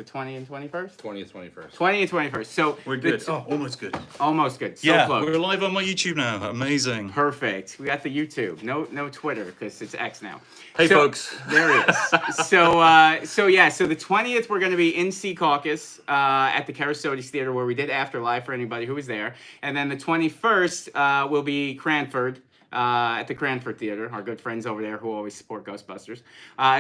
The 20th and 21st? 20th, 21st. 20th and 21st. So We're good. Oh, almost good. Almost good. So Yeah, close. we're live on my YouTube now. Amazing. Perfect. We got the YouTube. No Twitter because it's X now. Hey, folks. There it is. So the 20th we're going to be in Secaucus at the KERASOTES Theater where we did Afterlife for anybody who was there, and then the 21st will be Cranford. At the Cranford Theater, our good friends over there who always support Ghostbusters.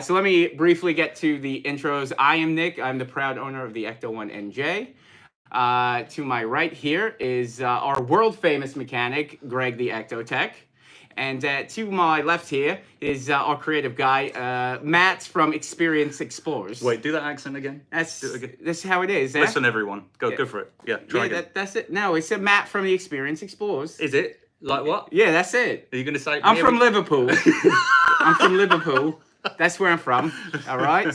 So let me briefly get to the intros. I am Nick. I'm the proud owner of the Ecto1 NJ. To my right here is our world-famous mechanic, Greg the Ectotech. And to my left here is our creative guy, Matt from Experience Explorers. Wait, do that accent again. That's how it is. Listen, everyone. Go for it. Yeah, try again. That's it. No, it's a Matt from the Experience Explorers. Is it? Like what? Yeah, that's it. Are you going to say... I'm from Liverpool. I'm from Liverpool. That's where I'm from. All right.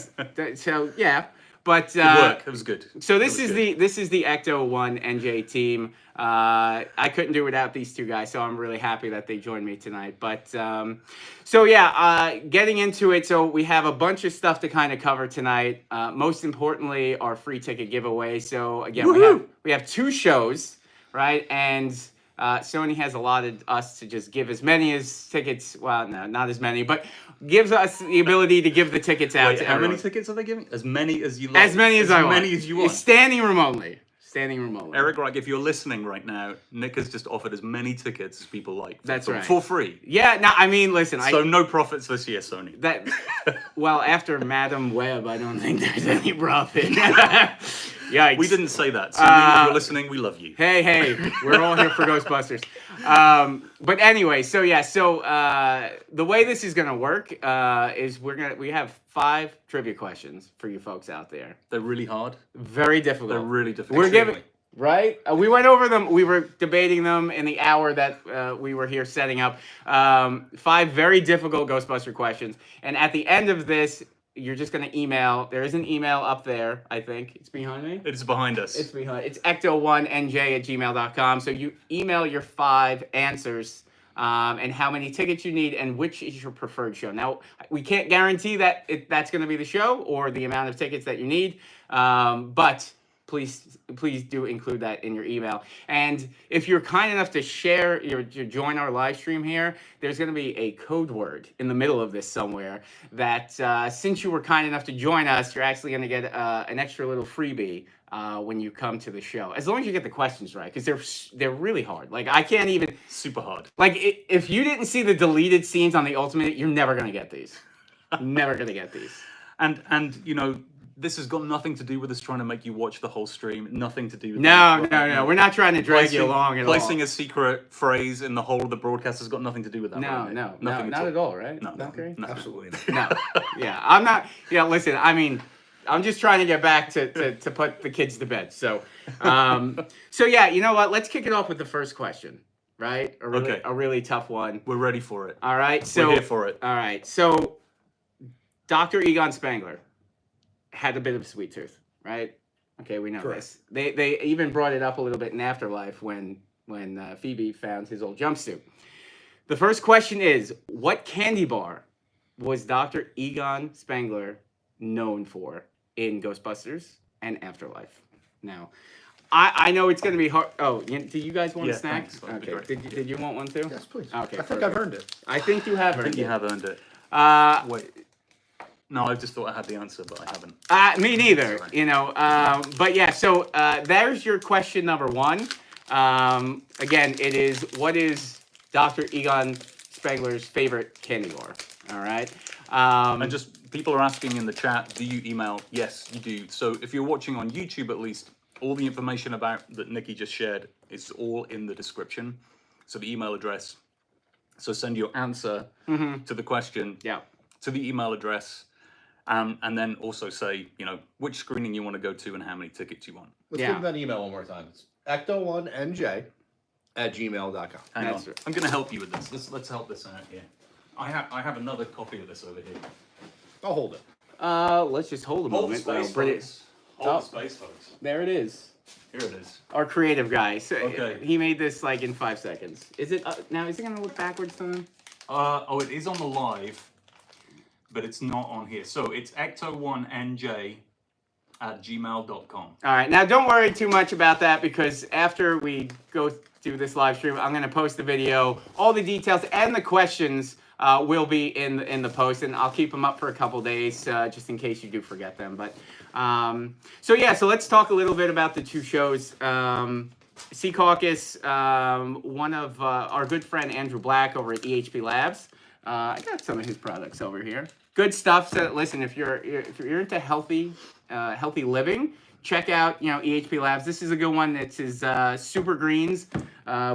So yeah, but good work. It was good. So this is the Ecto1 NJ team. I couldn't do without these two guys, so I'm really happy that they joined me tonight. But so yeah, getting into it. So we have a bunch of stuff to kind of cover tonight. Most importantly, our free ticket giveaway. So again, we have two shows, right? And Sony has allotted us to just give as many as tickets. Well, no, not as many, but gives us the ability to give the tickets out. Wait, to how everyone. many tickets are they giving? As many as you like. As many as I want. As many as you want. Standing room only. Standing room only. Eric, like, if you're listening right now, Nick has just offered as many tickets as people like. That's right. For free. Yeah, no, I mean, listen. So no profits this year, Sony. Well, after Madam Web, I don't think there's any profit. Yikes. We didn't say that. Sony, if you're listening, we love you. Hey, we're all here for Ghostbusters. But anyway, so the way this is gonna work is we have 5 trivia questions for you folks out there. They're really hard. Very difficult. They're really difficult. We're giving right. We went over them. We were debating them in the hour that we were here setting up. 5 very difficult Ghostbuster questions, and at the end of this, you're just gonna email. There is an email up there. I think it's behind me. It's behind us. It's Ecto1 NJ at gmail.com. So you email your 5 answers. And how many tickets you need, and which is your preferred show. Now, we can't guarantee that that's going to be the show or the amount of tickets that you need, but please do include that in your email. And if you're kind enough to join our live stream here, there's going to be a code word in the middle of this somewhere that since you were kind enough to join us, you're actually going to get an extra little freebie. When you come to the show, as long as you get the questions right, because they're really hard. Like I can't even super hard. Like if you didn't see the deleted scenes on the Ultimate, you're never gonna get these. Never gonna get these. And you know, this has got nothing to do with us trying to make you watch the whole stream. Nothing to do with No. We're not trying to drag you along at all. Placing a secret phrase in the whole of the broadcast has got nothing to do with that. No, not at all, right? No, absolutely No. not. Yeah, I'm not. Yeah, listen. I mean, I'm just trying to get back to put the kids to bed. So, yeah, you know what? Let's kick it off with the first question, right? A really tough one. We're ready for it. All right. So we're here for it. All right. So, Dr. Egon Spengler had a bit of a sweet tooth, right? Okay, we know this. They even brought it up a little bit in Afterlife when Phoebe found his old jumpsuit. The first question is, what candy bar was Dr. Egon Spengler known for in Ghostbusters and Afterlife? Now, I know it's going to be hard. Oh, do you guys want a snack? Thanks. Okay. Did you want one too? Yes, please. Okay. I think I've earned it. I think you have earned it. I think you have earned it. Wait. No, I just thought I had the answer, but I haven't. Me neither. You know. But yeah. So there's your question number 1. Again, it is, what is Dr. Egon Spengler's favorite candy bar? All right. And just people are asking in the chat, do you email? Yes, you do. So if you're watching on YouTube, at least, all the information about that Nikki just shared is all in the description. So the email address. So send your answer to the question to the email address, and then also say, you know, which screening you want to go to and how many tickets you want. Let's give that email one more time. It's Ecto1 NJ at gmail.com. Hang on. I'm going to help you with this. Let's help this out here. I have another copy of this over here. I'll hold it. Let's just hold a Hold moment. the space, folks. Hold the space, folks. There it is. Here it is. Our creative guy. So Okay. He made this like in 5 seconds. Is it now? Is it gonna look backwards to him? Oh, it is on the live, but it's not on here. So it's Ecto1 NJ ecto1 All right, now don't worry too much about that because after we go through this live stream, I'm going to post the video. All the details and the questions will be in the post, and I'll keep them up for a couple days just in case you do forget them. But so let's talk a little bit about the two shows. Secaucus, one of our good friend Andrew Black over at EHP Labs. I got some of his products over here. Good stuff. So listen, if you're into healthy living, check out EHP Labs. This is a good one. It's his super greens.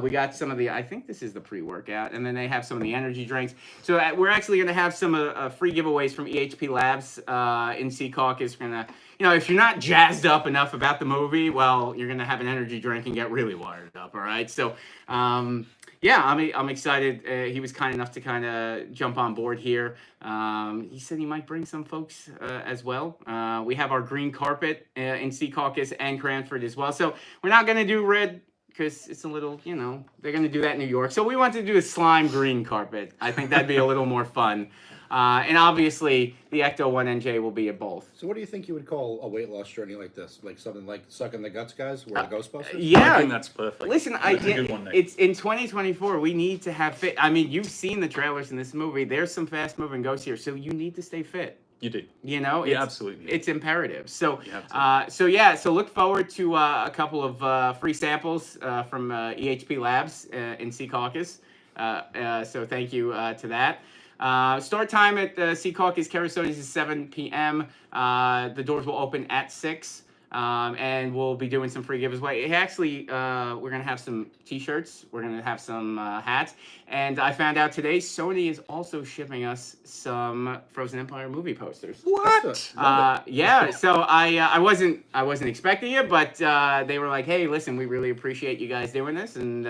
We got some of the, I think this is the pre-workout, and then they have some of the energy drinks. So we're actually going to have some free giveaways from EHP Labs in Secaucus. We're going to, if you're not jazzed up enough about the movie, well, you're going to have an energy drink and get really wired up. All right. So, I'm excited. He was kind enough to kind of jump on board here. He said he might bring some folks as well. We have our green carpet in Secaucus and Cranford as well. So we're not going to do red because it's a little, they're going to do that in New York. So we want to do a slime green carpet. I think that'd be a little more fun. And obviously, the Ecto1 NJ will be at both. So what do you think you would call a weight loss journey like this? Like something like Sucking the Guts guys, or the Ghostbusters? I think that's perfect. Listen, That's a good one, Nick. it's in 2024. We need to have fit. I mean, you've seen the trailers in this movie. There's some fast-moving ghosts here, so you need to stay fit. You do. Absolutely. It's imperative. So, You have to. So look forward to a couple of free samples from EHP Labs in Secaucus. So thank you to that. Start time at Secaucus KERASOTES is 7 p.m. The doors will open at 6. And we'll be doing some free giveaways. Actually, we're going to have some t-shirts. We're going to have some hats. And I found out today Sony is also shipping us some Frozen Empire movie posters. What? Yeah, so I wasn't expecting it, but they were like, hey, listen, we really appreciate you guys doing this and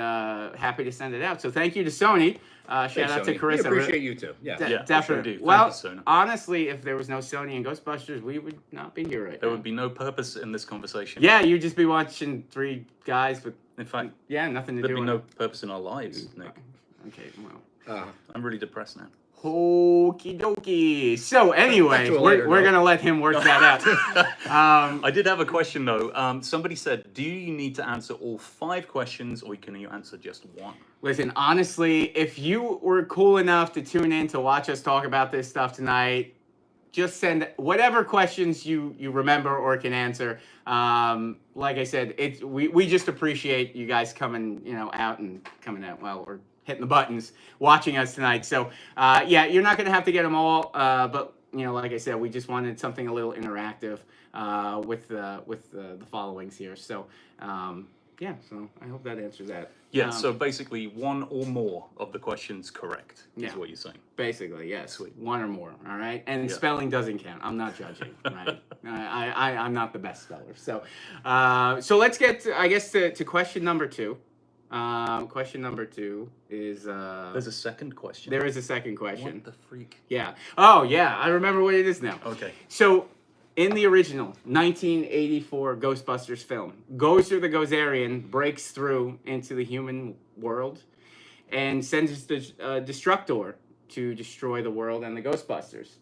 happy to send it out. So thank you to Sony. Shout out to Carissa. We appreciate you too. Yeah, definitely. Sure well, Thank you, honestly, if there was no Sony and Ghostbusters, we would not be here right now. There would be no purpose in this conversation. Yeah, you'd just be watching three guys with, In fact, nothing to do. there'd be no purpose in our lives, Nick. Okay, well. I'm really depressed now. Okie dokie. So anyway, we're gonna let him work that out. I did have a question though. Somebody said, do you need to answer all 5 questions or can you answer just 1? Listen, honestly, if you were cool enough to tune in to watch us talk about this stuff tonight, just send whatever questions you remember or can answer. Like I said, we just appreciate you guys coming out or hitting the buttons, watching us tonight. So you're not gonna have to get them all, but like I said, we just wanted something a little interactive with the followings here. So so I hope that answers that. Yeah, so basically 1 or more of the questions correct is what you're saying. Basically, yes. Sweet. 1 or more, all right? And spelling doesn't count. I'm not judging, right? I'm not the best speller. So let's get, to question number 2. Question number 2 is... There's a second question. There is a second question. What the freak? Yeah. Oh, yeah. I remember what it is now. Okay. So... in the original 1984 Ghostbusters film, Gozer the Gozerian breaks through into the human world and sends the Destructor to destroy the world and the Ghostbusters.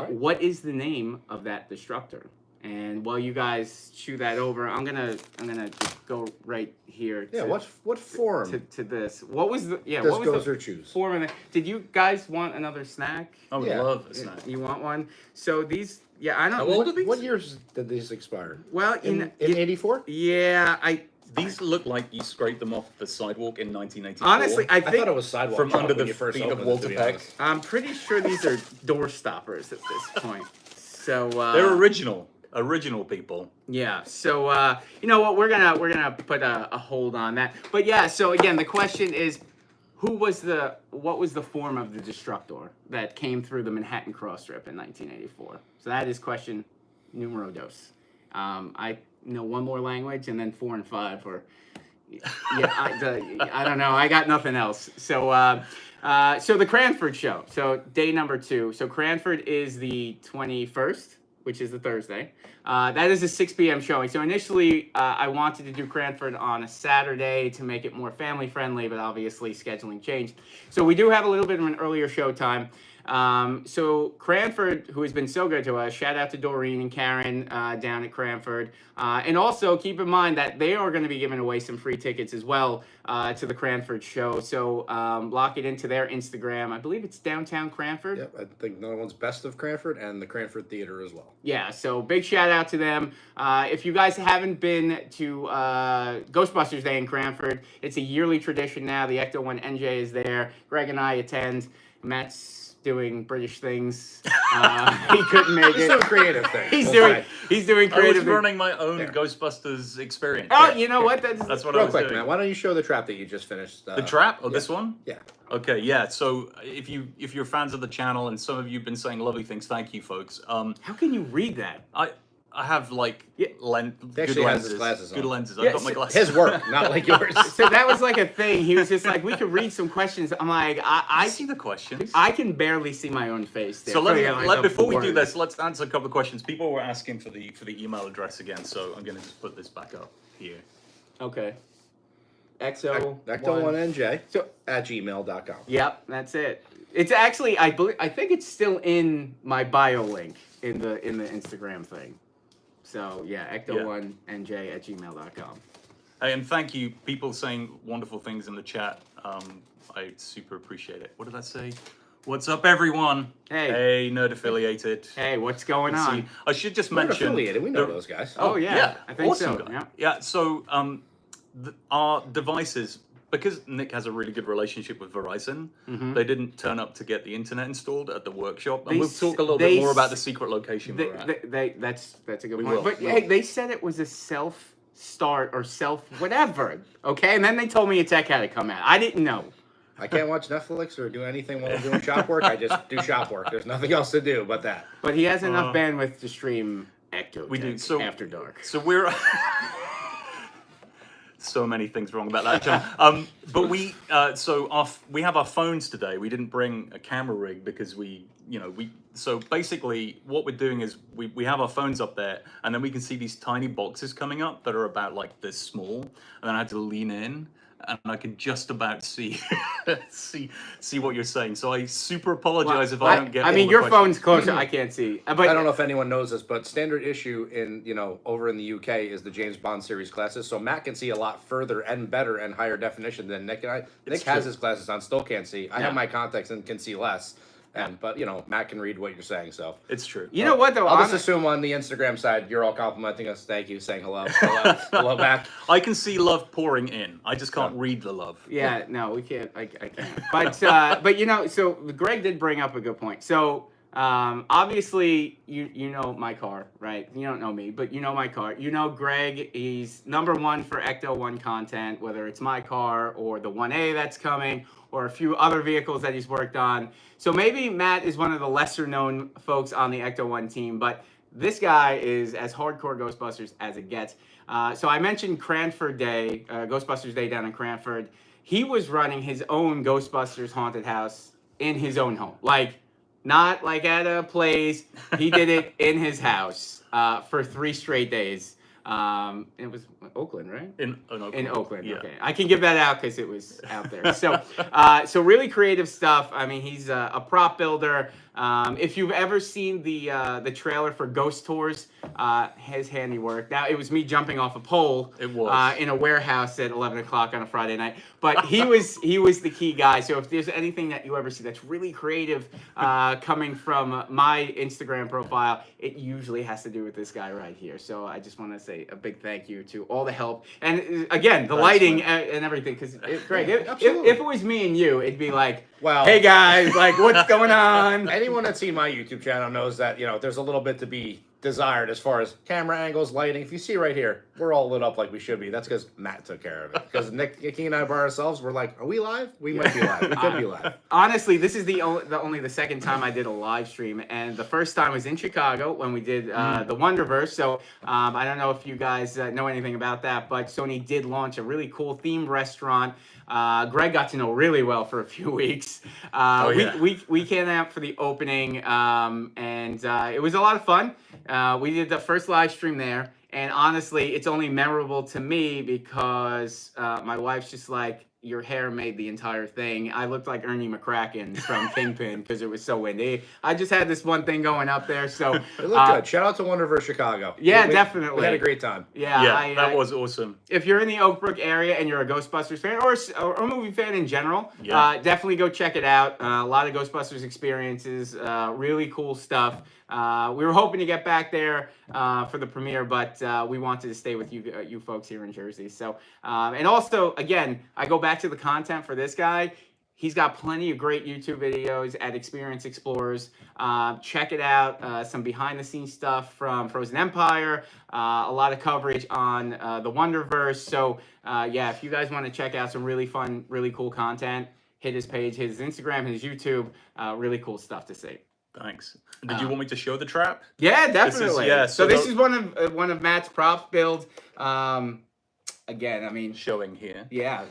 What is the name of that Destructor? And while you guys chew that over, I'm gonna just go right here. Yeah. What form to this? What was the does what was Gozer the choose? form of the? Did you guys want another snack? I would love a snack. You want one? So these. Yeah, I don't. How old are these? What years did these expire? Well, in '84. Yeah, These look like you scraped them off the sidewalk in 1984. honestly, I I think thought it was sidewalk from chalk under when the you first feet of opened it, Walter to be Peck. honest. I'm pretty sure these are door stoppers at this point. So They're original people. Yeah. So you know what? We're gonna put a hold on that. But yeah. So again, the question is, what was the form of the Destructor that came through the Manhattan cross strip in 1984? So that is question numero dos. I know one more language, and then 4 and 5 are. I don't know. I got nothing else. So so the Cranford show. So day number 2. So Cranford is the 21st, which is the Thursday. That is a 6 p.m. showing. So initially, I wanted to do Cranford on a Saturday to make it more family friendly, but obviously scheduling changed. So we do have a little bit of an earlier show time. So Cranford, who has been so good to us, shout out to Doreen and Karen down at Cranford. And also keep in mind that they are going to be giving away some free tickets as well to the Cranford show. So lock it into their Instagram. I believe it's downtown Cranford. Yep, I think another one's Best of Cranford and the Cranford Theater as well. Yeah, so big shout out to them. If you guys haven't been to Ghostbusters Day in Cranford, it's a yearly tradition now. The Ecto1 NJ is there. Greg and I attend. Matt's doing British things. He couldn't make He's it. doing creative things. He's We'll doing I creative was things. running my own Yeah. Ghostbusters experience. Oh, you know what? That's what I Real was quick, doing. man. Why don't you show the trap that you just finished? The trap? Oh, yeah. this one? Yeah. Okay, yeah. So if you're fans of the channel, and some of you've been saying lovely things, thank you, folks. How can you read that? I have like Yeah. good actually has his lenses. glasses Good on. lenses. Yeah, I've got my so glasses. His work, not like yours. So that was like a thing. He was just like, we could read some questions. I'm like, I I see the questions. I can barely see my own face there. So Like, before we do words. this, let's answer a couple of questions. People were asking for the email address again, so I'm gonna just put this back up here. Okay. Ecto. Ecto1 NJ So at gmail.com. yep, that's it. It's actually I think it's still in my bio link in the Instagram thing. So yeah, Ecto1 NJ at gmail.com. Hey, and thank you, people saying wonderful things in the chat. I super appreciate it. What did I say? What's up, everyone? Hey. Nerd affiliated. Hey, what's going Let's on? see. I should just We're mention affiliated. We know the- those guys. Oh yeah, I think awesome so. guy. Yeah. Yeah. So our devices, because Nick has a really good relationship with Verizon, they didn't turn up to get the internet installed at the workshop, and They we'll s- talk a little they bit more about s- the secret location we're at. That's a good We point. will, But we hey, will. they said it was a self start or self whatever. Okay, and then they told me a tech had to come out. I didn't know. I can't watch Netflix or do anything while I'm doing shop work. I just do shop work. There's nothing else to do but that. But he has enough bandwidth to stream Ecto. We do. So after dark. So we're so many things wrong about that, John. But we we have our phones today. We didn't bring a camera rig because so basically what we're doing is we have our phones up there, and then we can see these tiny boxes coming up that are about like this small, and then I had to lean in, and I can just about see see what you're saying. So I super apologize if I don't get. I all mean, the your questions. phone's closer. I can't see. But I don't know if anyone knows this, but standard issue in over in the UK is the James Bond series glasses. So Matt can see a lot further and better and higher definition than Nick and I. Nick has true. his glasses on, still can't see. I Yeah. have my contacts and can see less. But Matt can read what you're saying. So It's true. You know what though? I'll just assume on the Instagram side you're all complimenting us. Thank you, saying hello, hello back. I can see love pouring in. I just can't read the love. Yeah, no, we can't. I can't. But so Greg did bring up a good point. So obviously you know my car, right? You don't know me, but you know my car. You know Greg. He's #1 for Ecto1 content, whether it's my car or the 1A that's coming, or a few other vehicles that he's worked on. So maybe Matt is one of the lesser known folks on the Ecto1 team, but this guy is as hardcore Ghostbusters as it gets. So I mentioned Cranford Day, Ghostbusters Day down in Cranford. He was running his own Ghostbusters haunted house in his own home. Like, not like at a place. He did it in his house for 3 straight days. It was Oakland, right? In Oakland. In Oakland, Yeah. okay. I can give that out because it was out there. So, so really creative stuff. I mean, he's a prop builder. If you've ever seen the trailer for Ghost Tours, his handiwork. Now, it was me jumping off a pole. It was. In a warehouse at 11 o'clock on a Friday night. But he was the key guy. So if there's anything that you ever see that's really creative coming from my Instagram profile, it usually has to do with this guy right here. So I just want to say a big thank you to all the help. And again, the lighting and everything. Because, Greg, if it was me and you, it'd be like, Well, hey guys, like what's going on? Anyone that's seen my YouTube channel knows that there's a little bit to be desired as far as camera angles, lighting. If you see right here, we're all lit up like we should be. That's because Matt took care of it. Because Nicky and I by ourselves, we're like, are we live? We might be live. We could be live. Honestly, this is only the second time I did a live stream, and the first time was in Chicago when we did the Wonderverse. So I don't know if you guys know anything about that, but Sony did launch a really cool themed restaurant. Greg got to know really well for a few weeks. We came out for the opening, and it was a lot of fun. We did the first live stream there, and honestly, it's only memorable to me because my wife's just like, your hair made the entire thing. I looked like Ernie McCracken from Kingpin because it was so windy. I just had this one thing going up there, so It looked good. Shout out to Wonderverse Chicago. Yeah, We definitely. We had a great time. Yeah, that was awesome. If you're in the Oak Brook area and you're a Ghostbusters fan or a movie fan in general, definitely go check it out. A lot of Ghostbusters experiences, really cool stuff. We were hoping to get back there for the premiere, but we wanted to stay with you folks here in Jersey. So, and also, again, I go back to the content for this guy. He's got plenty of great YouTube videos at Experience Explorers. Check it out. Some behind-the-scenes stuff from Frozen Empire. A lot of coverage on the Wonderverse. So, yeah, if you guys want to check out some really fun, really cool content, hit his page, hit his Instagram, his YouTube. Really cool stuff to see. Thanks. Did you want me to show the trap? Yeah, definitely. So this is one of Matt's props builds. Again, I mean, showing here. Yeah.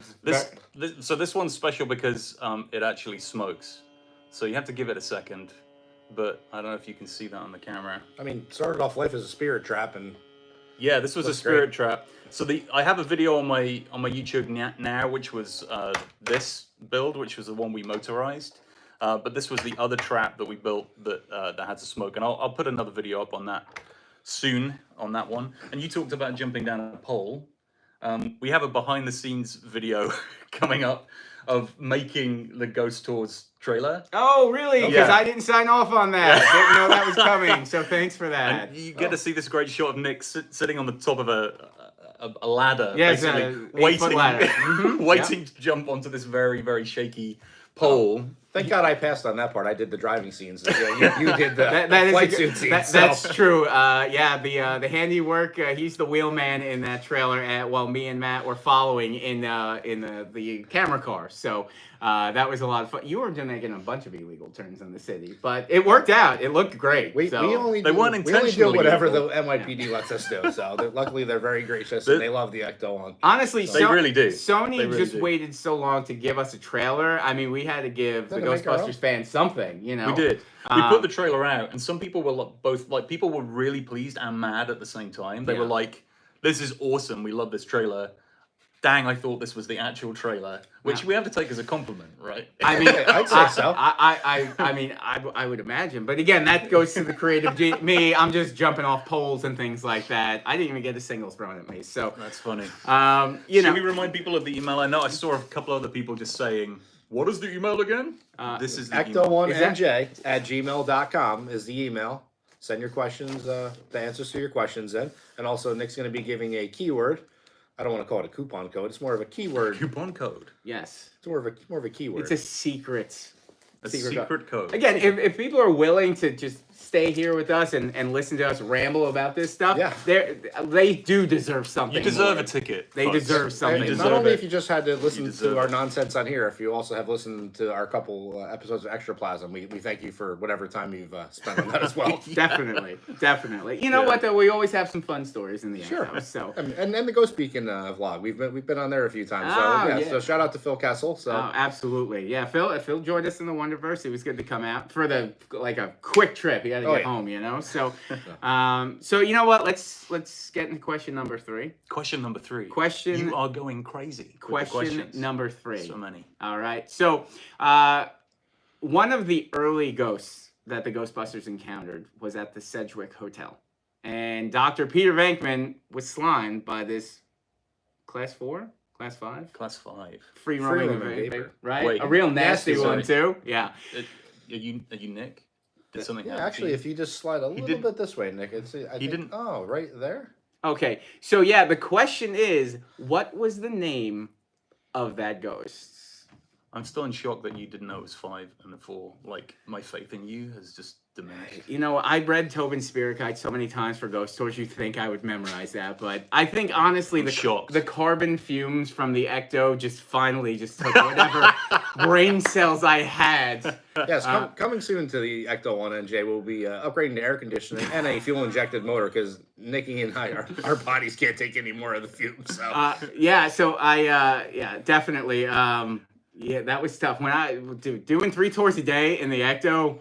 So this one's special because it actually smokes. So you have to give it a second. But I don't know if you can see that on the camera. I mean, started off life as a spirit trap, and yeah, this was a spirit trap. So I have a video on my YouTube now, which was this build, which was the one we motorized. But this was the other trap that we built that had to smoke, and I'll put another video up on that soon on that one. And you talked about jumping down a pole. We have a behind-the-scenes video coming up of making the Ghost Tours trailer. Oh, really? Because I didn't sign off on that. Didn't know that was coming. So thanks for that. And you get to see this great shot of Nick sitting on the top of a ladder, yes, basically waiting, ladder. waiting to jump onto this very, very shaky pole. Thank God I passed on that part. I did the driving scenes. Yeah, you did the flight suit scenes. That's true. The handiwork. He's the wheelman in that trailer. While me and Matt were following in the camera car. So that was a lot of fun. You were making a bunch of illegal turns in the city, but it worked out. It looked great. We only do whatever the NYPD lets us do. So luckily they're very gracious and they love the Ecto1. Honestly, they really do. Sony just waited so long to give us a trailer. I mean, we had to give the Ghostbusters fans something, you know. We did. We put the trailer out, and some people were people were really pleased and mad at the same time. They were like, "This is awesome. We love this trailer." Dang, I thought this was the actual trailer, which we have to take as a compliment, right? I mean, I'd say so. I would imagine, but again, that goes to the creative me. I'm just jumping off poles and things like that. I didn't even get a singles thrown at me, so that's funny. Should we remind people of the email? I know I saw a couple other people just saying, "What is the email again?" This is the Ecto1 NJ at gmail.com is the email. Send your questions, the answers to your questions in, and also Nick's going to be giving a keyword. I don't want to call it a coupon code. It's more of a keyword. Coupon code. Yes. It's more of a keyword. It's a secret. A secret code. Again, if people are willing to just stay here with us and listen to us ramble about this stuff, they do deserve something. You deserve more. a ticket. They deserve something. Not only if you just had to listen to our nonsense on here, if you also have listened to our couple episodes of Extra Plaza, we thank you for whatever time you've spent on that as well. Definitely. You know what though? We always have some fun stories in the end. So and then the Ghost Beacon vlog. We've been on there a few times. So shout out to Phil Kessel. So absolutely. Yeah, Phil joined us in the Wonderverse. It was good to come out for a quick trip. He had to get home, you know. So so you know what? Let's get into question number 3. Question number 3. You are going crazy. Question number 3. So many. All right. So one of the early ghosts that the Ghostbusters encountered was at the Sedgwick Hotel. And Dr. Peter Venkman was slimed by this Class 4? Class 5? Class 5. Free roaming vapor. Right? Wait, a real nasty one, too. Yeah. Are you Nick? Did something happen? Actually, if you just slide a little bit this way, Nick, didn't. Oh, right there. Okay. So, yeah, the question is, what was the name of that ghost? I'm still in shock that you didn't know it was 5 and the 4. Like, my faith in you has just diminished. You know, I read Tobin's Spirit Guide so many times for Ghost Tours, you think I would memorize that. But I think, honestly, the carbon fumes from the Ecto just finally just took whatever brain cells I had. Yes, coming soon to the Ecto1 NJ, we'll be upgrading the air conditioning and a fuel-injected motor because Nicky and I, our bodies can't take any more of the fumes. So. Definitely. Yeah, that was tough. When doing 3 tours a day in the Ecto,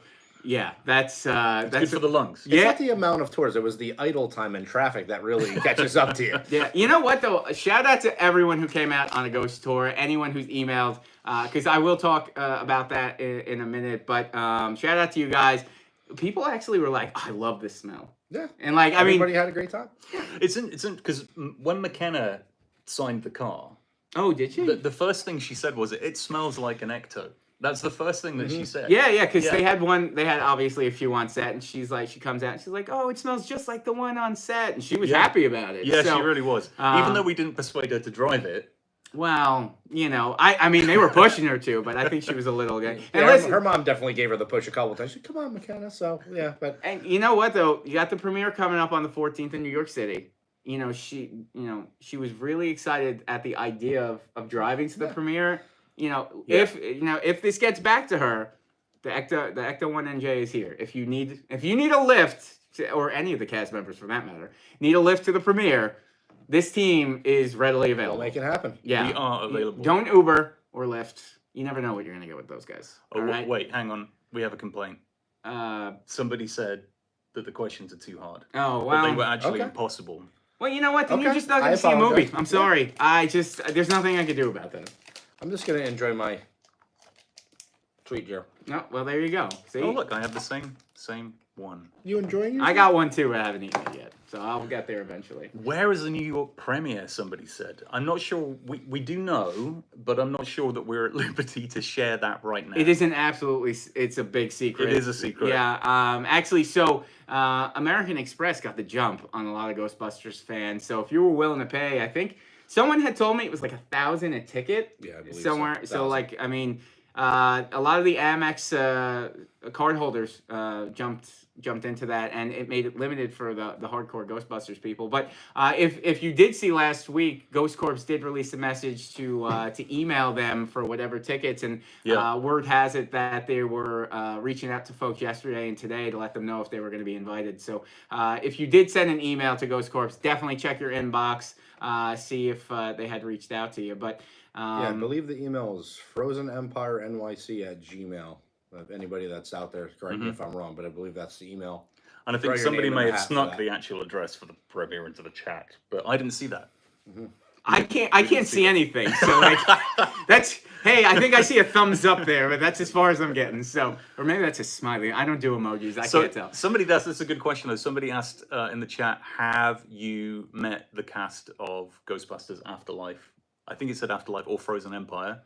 Yeah, that's Good for the lungs. It's Yeah. not the amount of tours. It was the idle time in traffic that really catches up to you. Yeah, you know what though? Shout out to everyone who came out on a ghost tour. Anyone who's emailed, because I will talk about that in a minute. But shout out to you guys. People actually were like, "I love this smell," Yeah. and like, I Everybody mean, had a great time. It's in because when McKenna signed the car, oh, did you? the first thing she said was, "It smells like an Ecto." That's the first thing that she said. Yeah, because Yeah. they had one. They had obviously a few on set, and she's like, she comes out, and she's like, "Oh, it smells just like the one on set," and she was Yeah. happy about it. Yeah, So, she really was. Even though we didn't persuade her to drive it. well, you know, I mean, they were pushing her to, but I think she was a little good. And Yeah, listen, her mom definitely gave her the push a couple times. She said, "Come on, McKenna." So yeah, but and you know what though, you got the premiere coming up on the 14th in New York City. You know, she was really excited at the idea of driving to the premiere. You know, if this gets back to her, the Ecto1 NJ is here. If you need a lift, or any of the cast members for that matter, need a lift to the premiere, this team is readily we'll available. make it happen. We are available. Don't Uber or Lyft. You never know what you're gonna get with those guys. Oh, all right? wait, hang on. We have a complaint. Uh, Somebody said that the questions are too hard. oh That they were well. actually okay. impossible. Well, you know what? Then you're Okay, just not I gonna see a movie. apologize. I'm sorry. There's nothing I can do about that. I'm just gonna enjoy my treat here. No, well there you go. See, Oh, look, I have the same one. You enjoying your? I got one too, but I haven't eaten it yet, so I'll get there eventually. Where is the New York premiere? Somebody said. I'm not sure. We do know, but I'm not sure that we're at liberty to share that right now. It is it's a big secret. It is a secret. Yeah. Actually, so American Express got the jump on a lot of Ghostbusters fans. So if you were willing to pay, I think someone had told me it was like $1,000 a ticket. Yeah, I believe so. somewhere. So 1,000. like, I mean, a lot of the Amex card holders jumped into that, and it made it limited for the hardcore Ghostbusters people. But if you did see last week, Ghost Corps did release a message to email them for whatever tickets, and Yeah. word has it that they were reaching out to folks yesterday and today to let them know if they were going to be invited. So if you did send an email to Ghost Corps, definitely check your inbox, see if they had reached out to you. But Yeah, I believe the email is frozenempireny@gmail. If anybody that's out there, correct me if I'm wrong, but I believe that's the email. And I Throw think your somebody name in may the have hat for snuck that. the actual address for the premiere into the chat, but I didn't see that. I can't see anything. So like that's hey, I think I see a thumbs up there, but that's as far as I'm getting. So or maybe that's a smiley. I don't do emojis. I So can't tell. that's a good question though. Somebody asked in the chat, have you met the cast of Ghostbusters Afterlife? I think it said Afterlife or Frozen Empire.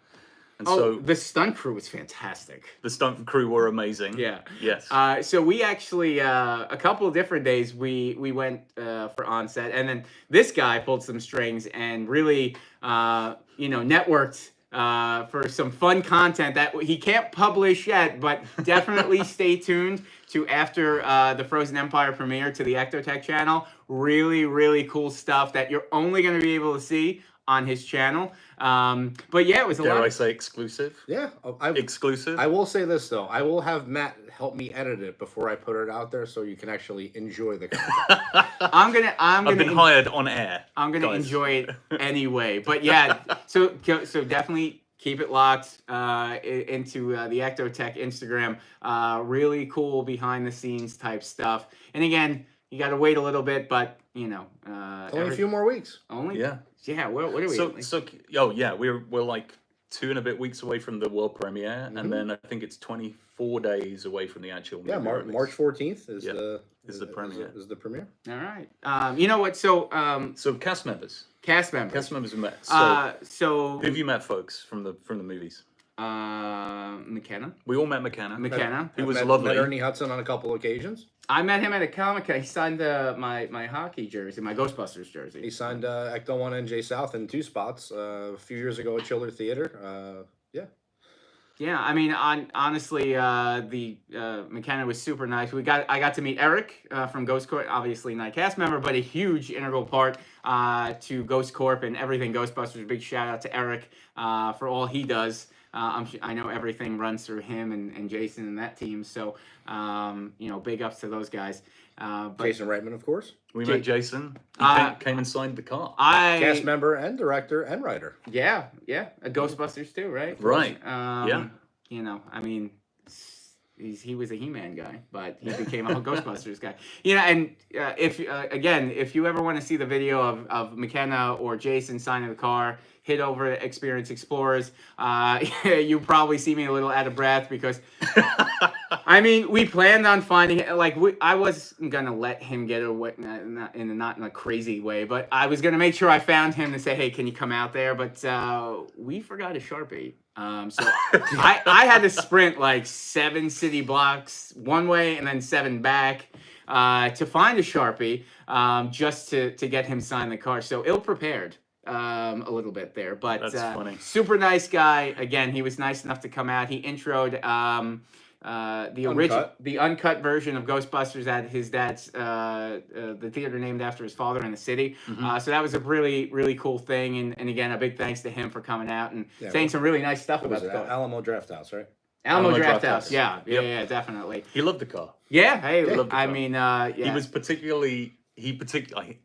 And Oh, so the stunt crew was fantastic. the stunt crew were amazing. Yeah. Yes. So we actually a couple of different days we went for onset, and then this guy pulled some strings and really networked for some fun content that he can't publish yet, but definitely stay tuned to after the Frozen Empire premiere to the Ectotech channel. Really, really cool stuff that you're only going to be able to see on his channel. But yeah, it was a Dare lot. I say exclusive? Yeah, Exclusive? I will say this though. I will have Matt help me edit it before I put it out there, so you can actually enjoy the content. I'm gonna I've been hired on air. I'm gonna guys. enjoy it anyway. But yeah, so definitely keep it locked into the Ectotech Instagram. Really cool behind the scenes type stuff. And again, you got to wait a little bit, but Only a few more weeks. Only Yeah. Yeah. What are we? We're like 2 and a bit weeks away from the world premiere, and then I think it's 24 days away from the actual Yeah, movie release. March 14th is Yeah, the premiere. Is the premiere. All right. You know what? So So cast members cast members. we met. So So who have you met, folks, from the movies? McKenna. We all met McKenna. Who was met, lovely. Met Ernie Hudson on a couple occasions. I met him at a Comic-Con. He signed my hockey jersey, my Ghostbusters jersey. He signed Ecto1 NJ South in 2 spots a few years ago at Chiller Theater. Yeah, I mean, honestly, the McKenna was super nice. I got to meet Eric from Ghost Corp, obviously not a cast member, but a huge integral part to Ghost Corp and everything Ghostbusters. Big shout out to Eric for all he does. I know everything runs through him and Jason and that team. So, big ups to those guys. But Jason Reitman, of course. We met Jason. He came and signed the car. Cast member and director and writer. Yeah, a Ghostbusters too, right? Right. I mean, he was a He-Man guy, but he became a Ghostbusters guy. You know, and if you ever want to see the video of McKenna or Jason signing the car, hit over to Experience Explorers. You probably see me a little out of breath because, I mean, we planned on finding I was gonna let him get away, not in a crazy way, but I was gonna make sure I found him to say, hey, can you come out there? But we forgot a Sharpie. So I had to sprint like 7 city blocks one way and then 7 back to find a Sharpie just to get him sign the car. So ill prepared a little bit there, but That's funny. super nice guy. Again, he was nice enough to come out. He introed the uncut version of Ghostbusters at his dad's the theater named after his father in the city. So that was a really, really cool thing. And again, a big thanks to him for coming out and saying some really nice stuff about the car. Alamo Draft House, right? Alamo Draft House. Yeah, definitely. He loved the car. Yeah, hey, loved the I car. mean, He was particularly.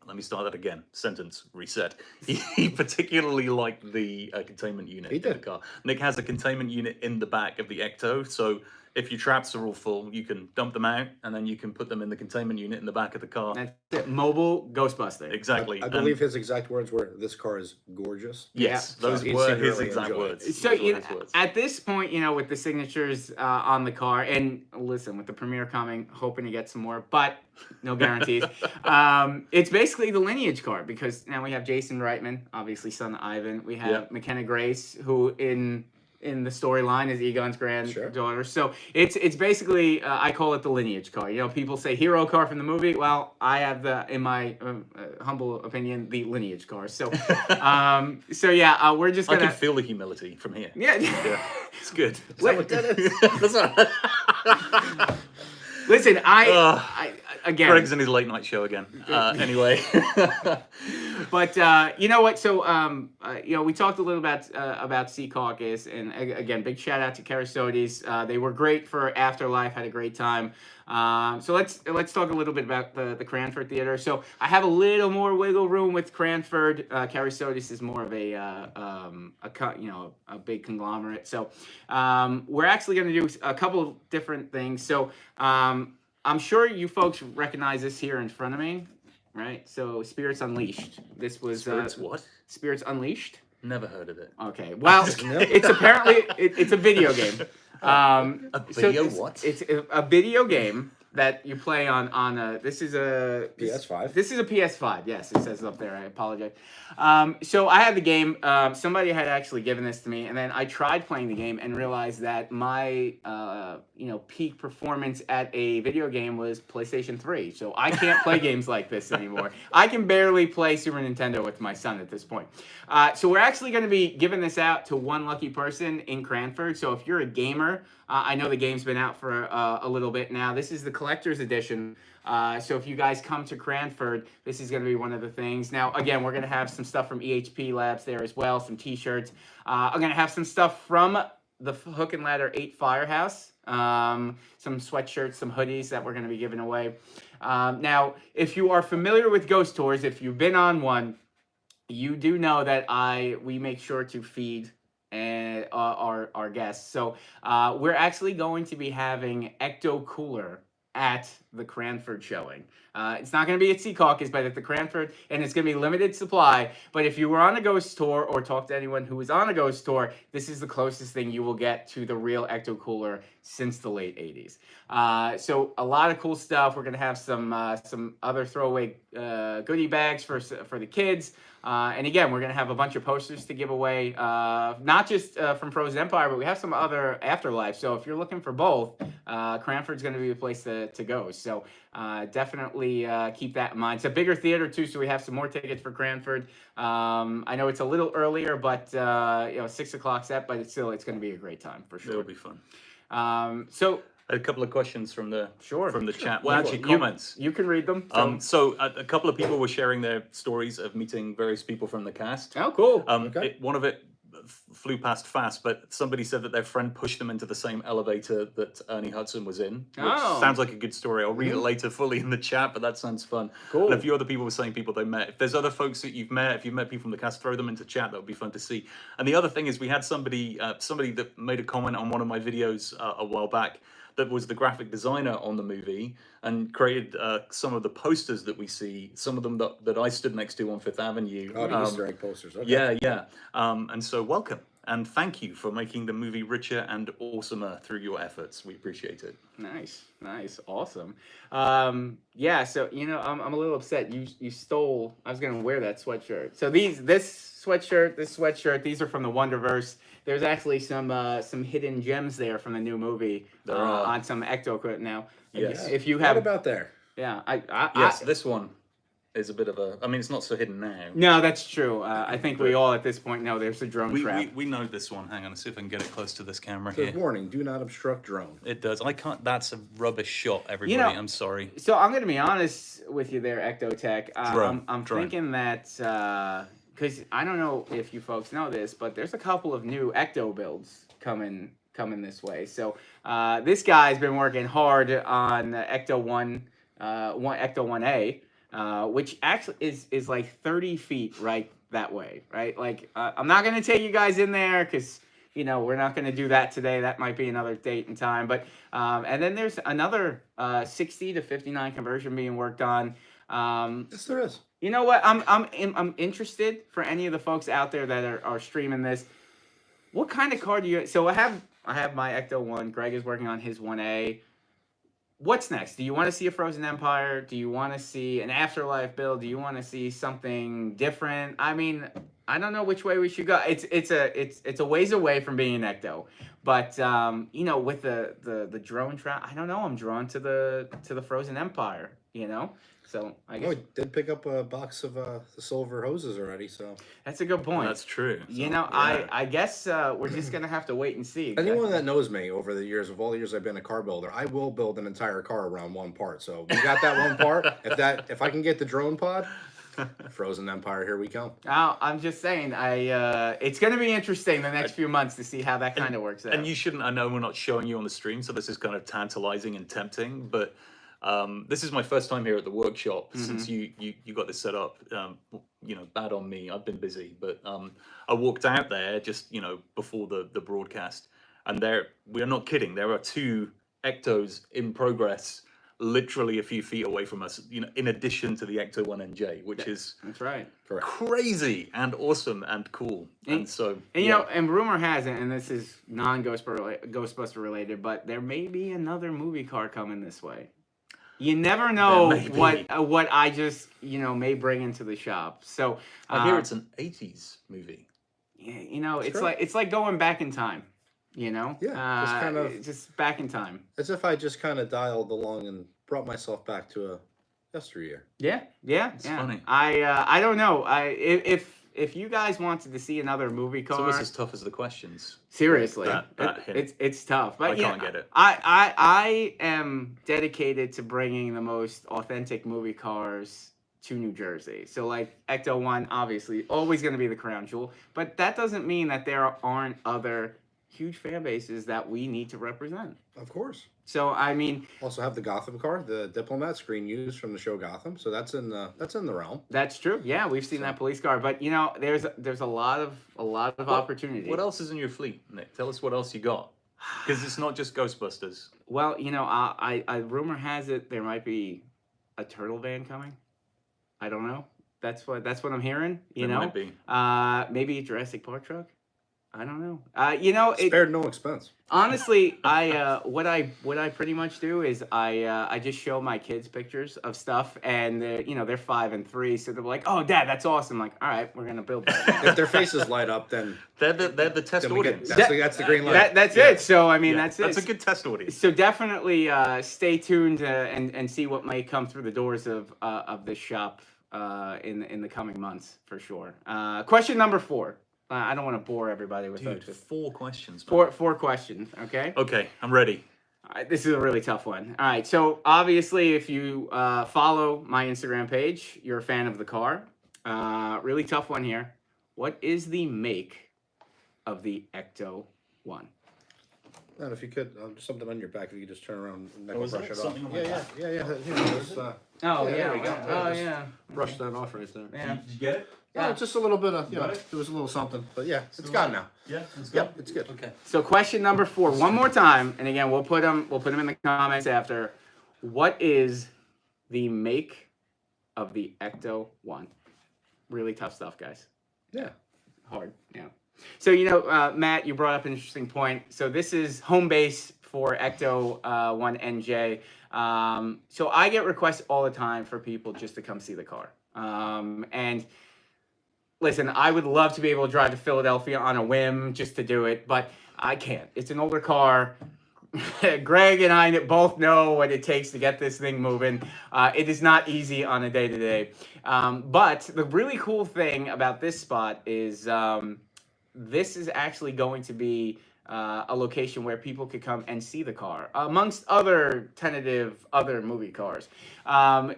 Let me start that again. Sentence reset. He particularly liked the containment unit in the car. Nick has a containment unit in the back of the Ecto, so if your traps are all full, you can dump them out, and then you can put them in the containment unit in the back of the car. That's it. Mobile Ghostbuster. Exactly. I believe his exact words were, "This car is gorgeous." Yes, Yeah. those So were he his really exact enjoyed it. words. So Those were you his words. at this point, with the signatures on the car, and listen, with the premiere coming, hoping to get some more, but no guarantees. It's basically the lineage car because now we have Jason Reitman, obviously son of Ivan. We have McKenna Grace, who in the storyline is Egon's granddaughter. So it's basically I call it the lineage car. People say hero car from the movie. Well, I have in my humble opinion, the lineage car. So we're just gonna. I can feel the humility from here. Yeah. It's good. Is that what that is? Listen, I again. Greg's in his late night show again. Anyway. But you know what? So we talked a little about Secaucus, and again, big shout out to KERASOTES. They were great for Afterlife. Had a great time. So let's talk a little bit about the Cranford Theater. So I have a little more wiggle room with Cranford. KERASOTES is more of a big conglomerate. So we're actually going to do a couple of different things. So I'm sure you folks recognize this here in front of me. Right, so Spirits Unleashed. This was what? Spirits Unleashed. Never heard of it. Okay, well, it's apparently it's a video game. A video what? It's a video game that you play on a. This is a PS5. This is a PS5. Yes, it says up there. I apologize. So I had the game. Somebody had actually given this to me, and then I tried playing the game and realized that my peak performance at a video game was PlayStation 3. So I can't play games like this anymore. I can barely play Super Nintendo with my son at this point. So we're actually going to be giving this out to one lucky person in Cranford. So if you're a gamer, I know the game's been out for a little bit now. This is the collector's edition. So if you guys come to Cranford, this is going to be one of the things. Now, again, we're going to have some stuff from EHP Labs there as well, some T-shirts. I'm going to have some stuff from the Hook and Ladder 8 Firehouse, some sweatshirts, some hoodies that we're going to be giving away. Now, if you are familiar with ghost tours, if you've been on one, you do know that we make sure to feed our guests. So we're actually going to be having Ecto Cooler at the Cranford showing. It's not going to be at Secaucus, but at the Cranford, and it's going to be limited supply. But if you were on a ghost tour or talk to anyone who was on a ghost tour, this is the closest thing you will get to the real Ecto Cooler since the late 80s. So a lot of cool stuff. We're going to have some other throwaway goodie bags for the kids. And again, we're going to have a bunch of posters to give away, not just from Frozen Empire, but we have some other Afterlife. So if you're looking for both, Cranford's going to be the place to go. So definitely keep that in mind. It's a bigger theater too, so we have some more tickets for Cranford. I know it's a little earlier, but 6 o'clock set, but it's going to be a great time for sure. It'll be fun. So a couple of questions from the chat. Well, actually, You- comments. You can read them. So a couple of people were sharing their stories of meeting various people from the cast. Oh, cool. Okay. One of it flew past fast, but somebody said that their friend pushed them into the same elevator that Ernie Hudson was in, which Oh. sounds like a good story. I'll read it later fully in the chat, but that sounds fun. Cool. And a few other people were saying people they met. If there's other folks that you've met, if you've met people from the cast, throw them into chat. That would be fun to see. And the other thing is we had somebody that made a comment on one of my videos a while back that was the graphic designer on the movie and created some of the posters that we see, some of them that I stood next to on Fifth Avenue. Oh, the Easter egg posters. Okay. Yeah. And so welcome. And thank you for making the movie richer and awesomer through your efforts. We appreciate it. Nice, awesome. Yeah, so I'm a little upset. You stole. I was gonna wear that sweatshirt. So this sweatshirt, these are from the Wonderverse. There's actually some hidden gems there from the new movie on some Ecto equipment. Now, Yes. if you have, What about there? yeah, Yes, this one is a bit of a. I mean, it's not so hidden now. No, that's true. I think we all at this point know there's a drone trap. We know this one. Hang on, let's see if I can get it close to this camera It says, here. warning, do not obstruct drone. It does. I can't. That's a rubbish shot, everybody. I'm sorry. So I'm going to be honest with you there, Ectotech. I'm Drone. thinking that, because I don't know if you folks know this, but there's a couple of new Ecto builds coming this way. So this guy's been working hard on Ecto1 A, which actually is like 30 feet right that way, right? Like, I'm not going to take you guys in there because, we're not going to do that today. That might be another date and time. But, and then there's another 60 to 59 conversion being worked on. Yes, there is. You know what? I'm interested for any of the folks out there that are streaming this. What kind of car do you? So I have my Ecto1. Greg is working on his 1A. What's next? Do you want to see a Frozen Empire? Do you want to see an Afterlife build? Do you want to see something different? I mean, I don't know which way we should go. It's a ways away from being an Ecto, but with the drone trap, I don't know. I'm drawn to the Frozen Empire. So I guess I did pick up a box of the silver hoses already, so. that's a good point. That's true. I guess we're just gonna have to wait and see. Anyone that knows me over the years, of all the years I've been a car builder, I will build an entire car around one part. So we got that one part. If I can get the drone pod, Frozen Empire, here we come. I'm just saying, it's going to be interesting the next few months to see how that kind of works out. And you shouldn't. I know we're not showing you on the stream, so this is kind of tantalizing and tempting. But this is my first time here at the workshop since you got this set up. Bad on me. I've been busy, but I walked out there just before the broadcast, and we are not kidding. There are 2 Ectos in progress, literally a few feet away from us. In addition to the Ecto1 NJ, which is that's right, crazy and awesome and cool. And and rumor has it, and this is non-Ghostbuster related, but there may be another movie car coming this way. You never know what I just may bring into the shop. So I hear it's an 80s movie. Yeah, it's like going back in time. Yeah, just back in time. As if I just kind of dialed along and brought myself back to a yesteryear. Yeah. It's funny. I don't know. If you guys wanted to see another movie car, so it's as tough as the questions. Seriously, that it's tough. But I can't get it. I am dedicated to bringing the most authentic movie cars to New Jersey. So like Ecto1, obviously, always going to be the crown jewel. But that doesn't mean that there aren't other huge fan bases that we need to represent. Of course. So I mean, also have the Gotham car, the Diplomat screen used from the show Gotham. So that's in the realm. That's true. Yeah, we've seen that police car, but there's a lot of opportunity. What else is in your fleet, Nick? Tell us what else you got, because it's not just Ghostbusters. Well, I rumor has it there might be a turtle van coming. I don't know. That's what I'm hearing. Might be. Maybe a Jurassic Park truck. I don't know. Spared no expense. Honestly, what I pretty much do is I just show my kids pictures of stuff, and they're 5 and 3, so they're like, "Oh, Dad, that's awesome!" Like, all right, we're gonna build that. If their faces light up, then they're the test audience. That's the green light. That's it. So I mean, that's it. That's a good test audience. So definitely stay tuned and see what might come through the doors of this shop in the coming months for sure. Question number 4. I don't want to bore everybody with Dude, 4 questions. Man. Four questions, okay? Okay, I'm ready. All right, this is a really tough one. All right, so obviously if you follow my Instagram page, you're a fan of the car. Really tough one here. What is the make of the Ecto1? And if you could, just something on your back, if you could just turn around and Oh, is brush there it off. something on my back? Yeah. You know, just, Oh yeah, yeah, there we go. oh Just yeah, brush that off right there. yeah. Did you get it? Yeah, just a little bit of, Got it? there was a little something, but yeah, it's gone now. Yeah, let's Yep, it's good. Okay. So question number 4, one more time, and again we'll put them in the comments after. What is the make of the Ecto1? Really tough stuff, guys. Yeah. Hard, yeah. So Matt, you brought up an interesting point. So this is home base for Ecto1 NJ. So I get requests all the time for people just to come see the car. And listen, I would love to be able to drive to Philadelphia on a whim just to do it, but I can't. It's an older car. Greg and I both know what it takes to get this thing moving. It is not easy on a day-to-day. But the really cool thing about this spot is this is actually going to be a location where people could come and see the car, amongst other tentative other movie cars.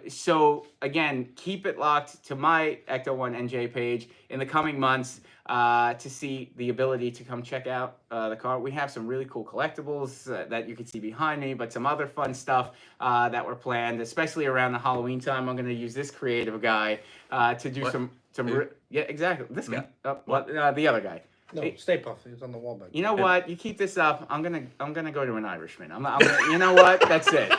So again, keep it locked to my Ecto1 NJ page in the coming months to see the ability to come check out the car. We have some really cool collectibles that you can see behind me, but some other fun stuff that were planned, especially around the Halloween time. I'm going to use this creative guy to do What? some Who? yeah, exactly. This guy. What? The other guy. No, Hey. Stay Puffy. It's on the wall back. You know what? You keep this up. I'm gonna go to an Irishman. I'm gonna, you know what? That's it.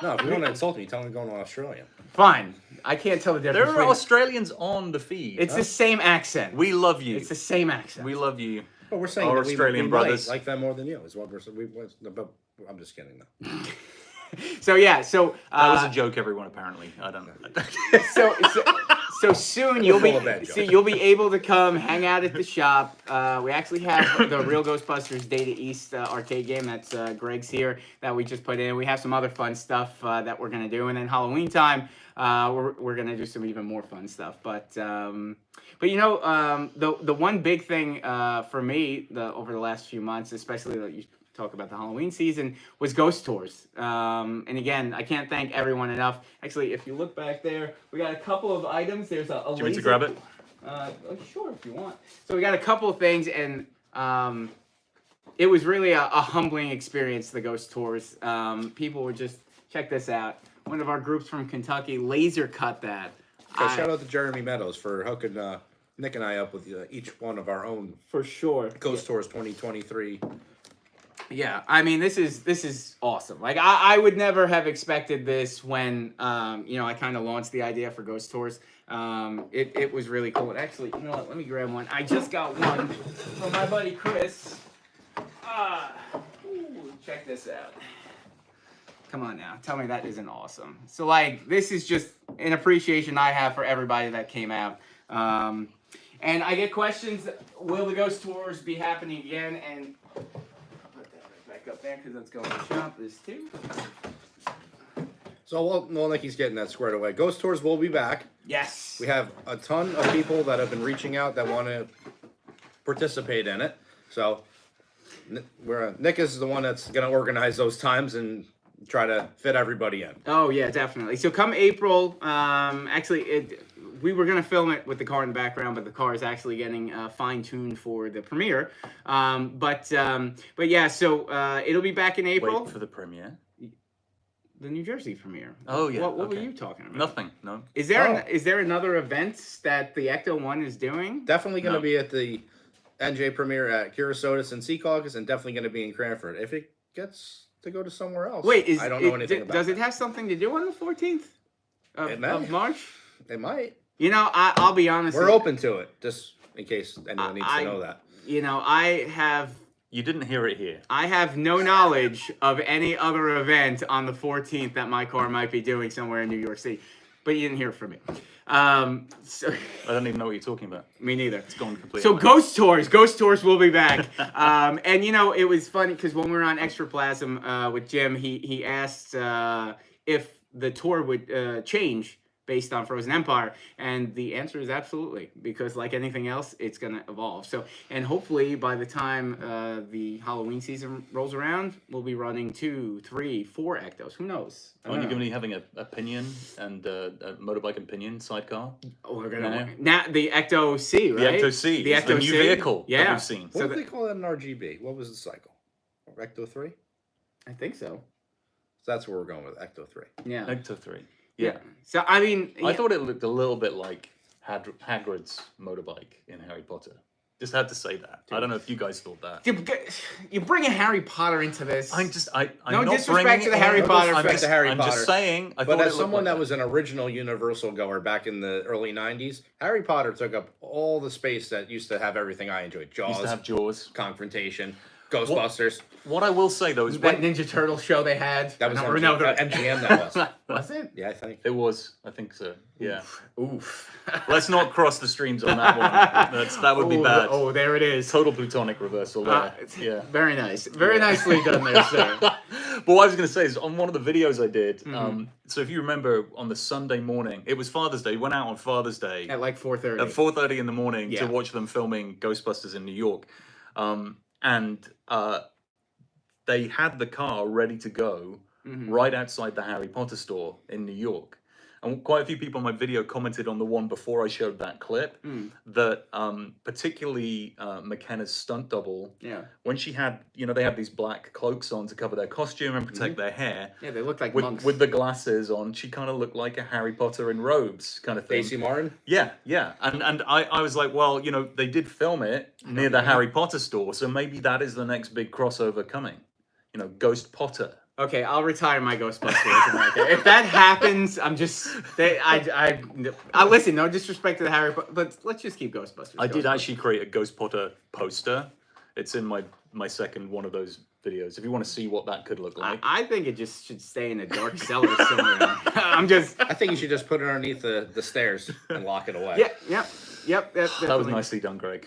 No, if you want to insult me, tell me going to Australia. Fine. I can't tell the difference. There are between- Australians on the feed. It's the same accent. We love you. It's the same accent. We love you. Well, we're saying Our that Australian we brothers. like them more than you. Is what we're saying. But I'm just kidding though. So yeah. So That was a joke, everyone. Apparently, I don't know. so soon you'll full of bad be jokes. see you'll be able to come hang out at the shop. We actually have the Real Ghostbusters Data East arcade game. That's Greg's here that we just put in. We have some other fun stuff that we're gonna do, and then Halloween time we're gonna do some even more fun stuff. But the one big thing for me over the last few months, especially that you talk about the Halloween season, was ghost tours. And again, I can't thank everyone enough. Actually, if you look back there, we got a couple of items. There's a Do you want me to laser- grab it? Sure, if you want. So we got a couple of things, and it was really a humbling experience, the ghost tours. People were just, check this out. One of our groups from Kentucky laser cut that. Okay, shout out to Jeremy Meadows for hooking Nick and I up with each one of our own For sure. Ghost Tours 2023. Yeah, I mean, this is awesome. Like, I would never have expected this when, I kind of launched the idea for Ghost Tours. It was really cool. And actually, you know what? Let me grab one. I just got one from my buddy Chris. Check this out. Come on now. Tell me that isn't awesome. So, like, this is just an appreciation I have for everybody that came out. And I get questions, will the Ghost Tours be happening again? And up there because let's go in the shop. There's two. So while Nicky's getting that squared away, Ghost Tours will be back. Yes. We have a ton of people that have been reaching out that want to participate in it. So Nick is the one that's going to organize those times and try to fit everybody in. Oh yeah, definitely. So come April, we were gonna film it with the car in the background, but the car is actually getting fine-tuned for the premiere. But yeah, so it'll be back in April. Wait for the premiere. The New Jersey premiere. Oh yeah. What were okay. you talking about? Nothing. No. Is there another event that the Ecto1 is doing? Definitely going to No. be at the NJ premiere at KERASOTES and Secaucus, and definitely going to be in Cranford. If it gets to go to somewhere else, Wait, I don't know anything about does it. it have something to do on the 14th It may. of March? They might. I'll be honest. We're open to it, just in case anyone needs to know that. You didn't hear it here. I have no knowledge of any other event on the 14th that my car might be doing somewhere in New York City, but you didn't hear it from me. So I don't even know what you're talking about. me neither. It's gone completely. So Ghost Tours will be back. And it was funny because when we were on Extra Plasm with Jim, he asked if the tour would change based on Frozen Empire, and the answer is absolutely, because like anything else, it's gonna evolve. So, and hopefully by the time the Halloween season rolls around, we'll be running 2, 3, 4 Ectos. Who knows? I Aren't you don't know. going to be having a pinion and a motorbike and pinion sidecar? Oh, we're gonna No. now the Ecto C, right? The Ecto C. The is the Ecto new C? vehicle Yeah. that we've seen. What So did they call that in RGB? What was the cycle? Ecto3? I think so. So that's where we're going with Ecto3. Yeah. Ecto3. Yeah. So I mean, I thought it looked a little bit like Hagrid's motorbike in Harry Potter. Just had to say that. I don't know if you guys thought that. You're bringing Harry Potter into this. I'm no not disrespect bringing to the it Harry in. Potter I'm fans. just, Harry I'm Potter. just saying. I But thought as it looked someone like that was an original Universal goer back in the early 90s, Harry Potter took up all the space that used to have everything I enjoyed. Jaws, used to have Jaws. Confrontation, Ghostbusters. What I will say though is that when Ninja Turtle show they had. That was MGM, that was. Was it? Yeah, I think. it was, I think so. Yeah. Oof. Let's not cross the streams on that one. That would be bad. Oh, there it is. Total plutonic reversal there. Yeah. Very nice. Very nicely done there, sir. But what I was going to say is on one of the videos I did, so if you remember on the Sunday morning, it was Father's Day, went out on Father's Day At like 4:30. at 4:30 in the morning Yeah. to watch them filming Ghostbusters in New York. And they had the car ready to go right outside the Harry Potter store in New York. And quite a few people in my video commented on the one before I showed that clip that particularly McKenna's stunt double, Yeah. when she had, they had these black cloaks on to cover their costume and protect their hair. Yeah, they looked like monks. With the glasses on, she kind of looked like a Harry Potter in robes kind of thing. Stacey Martin? Yeah, yeah. And I was like, well, they did film it near the Harry Potter store, so maybe that is the next big crossover coming. Ghost Potter. Okay, I'll retire my Ghostbusters. If that happens, I'm just. I listen. No disrespect to the Harry, but let's just keep Ghostbusters. I did actually create a Ghost Potter poster. It's in my second one of those videos. If you want to see what that could look like, I think it just should stay in a dark cellar somewhere. I think you should just put it underneath the stairs and lock it away. Yep. that was nicely done, Greg.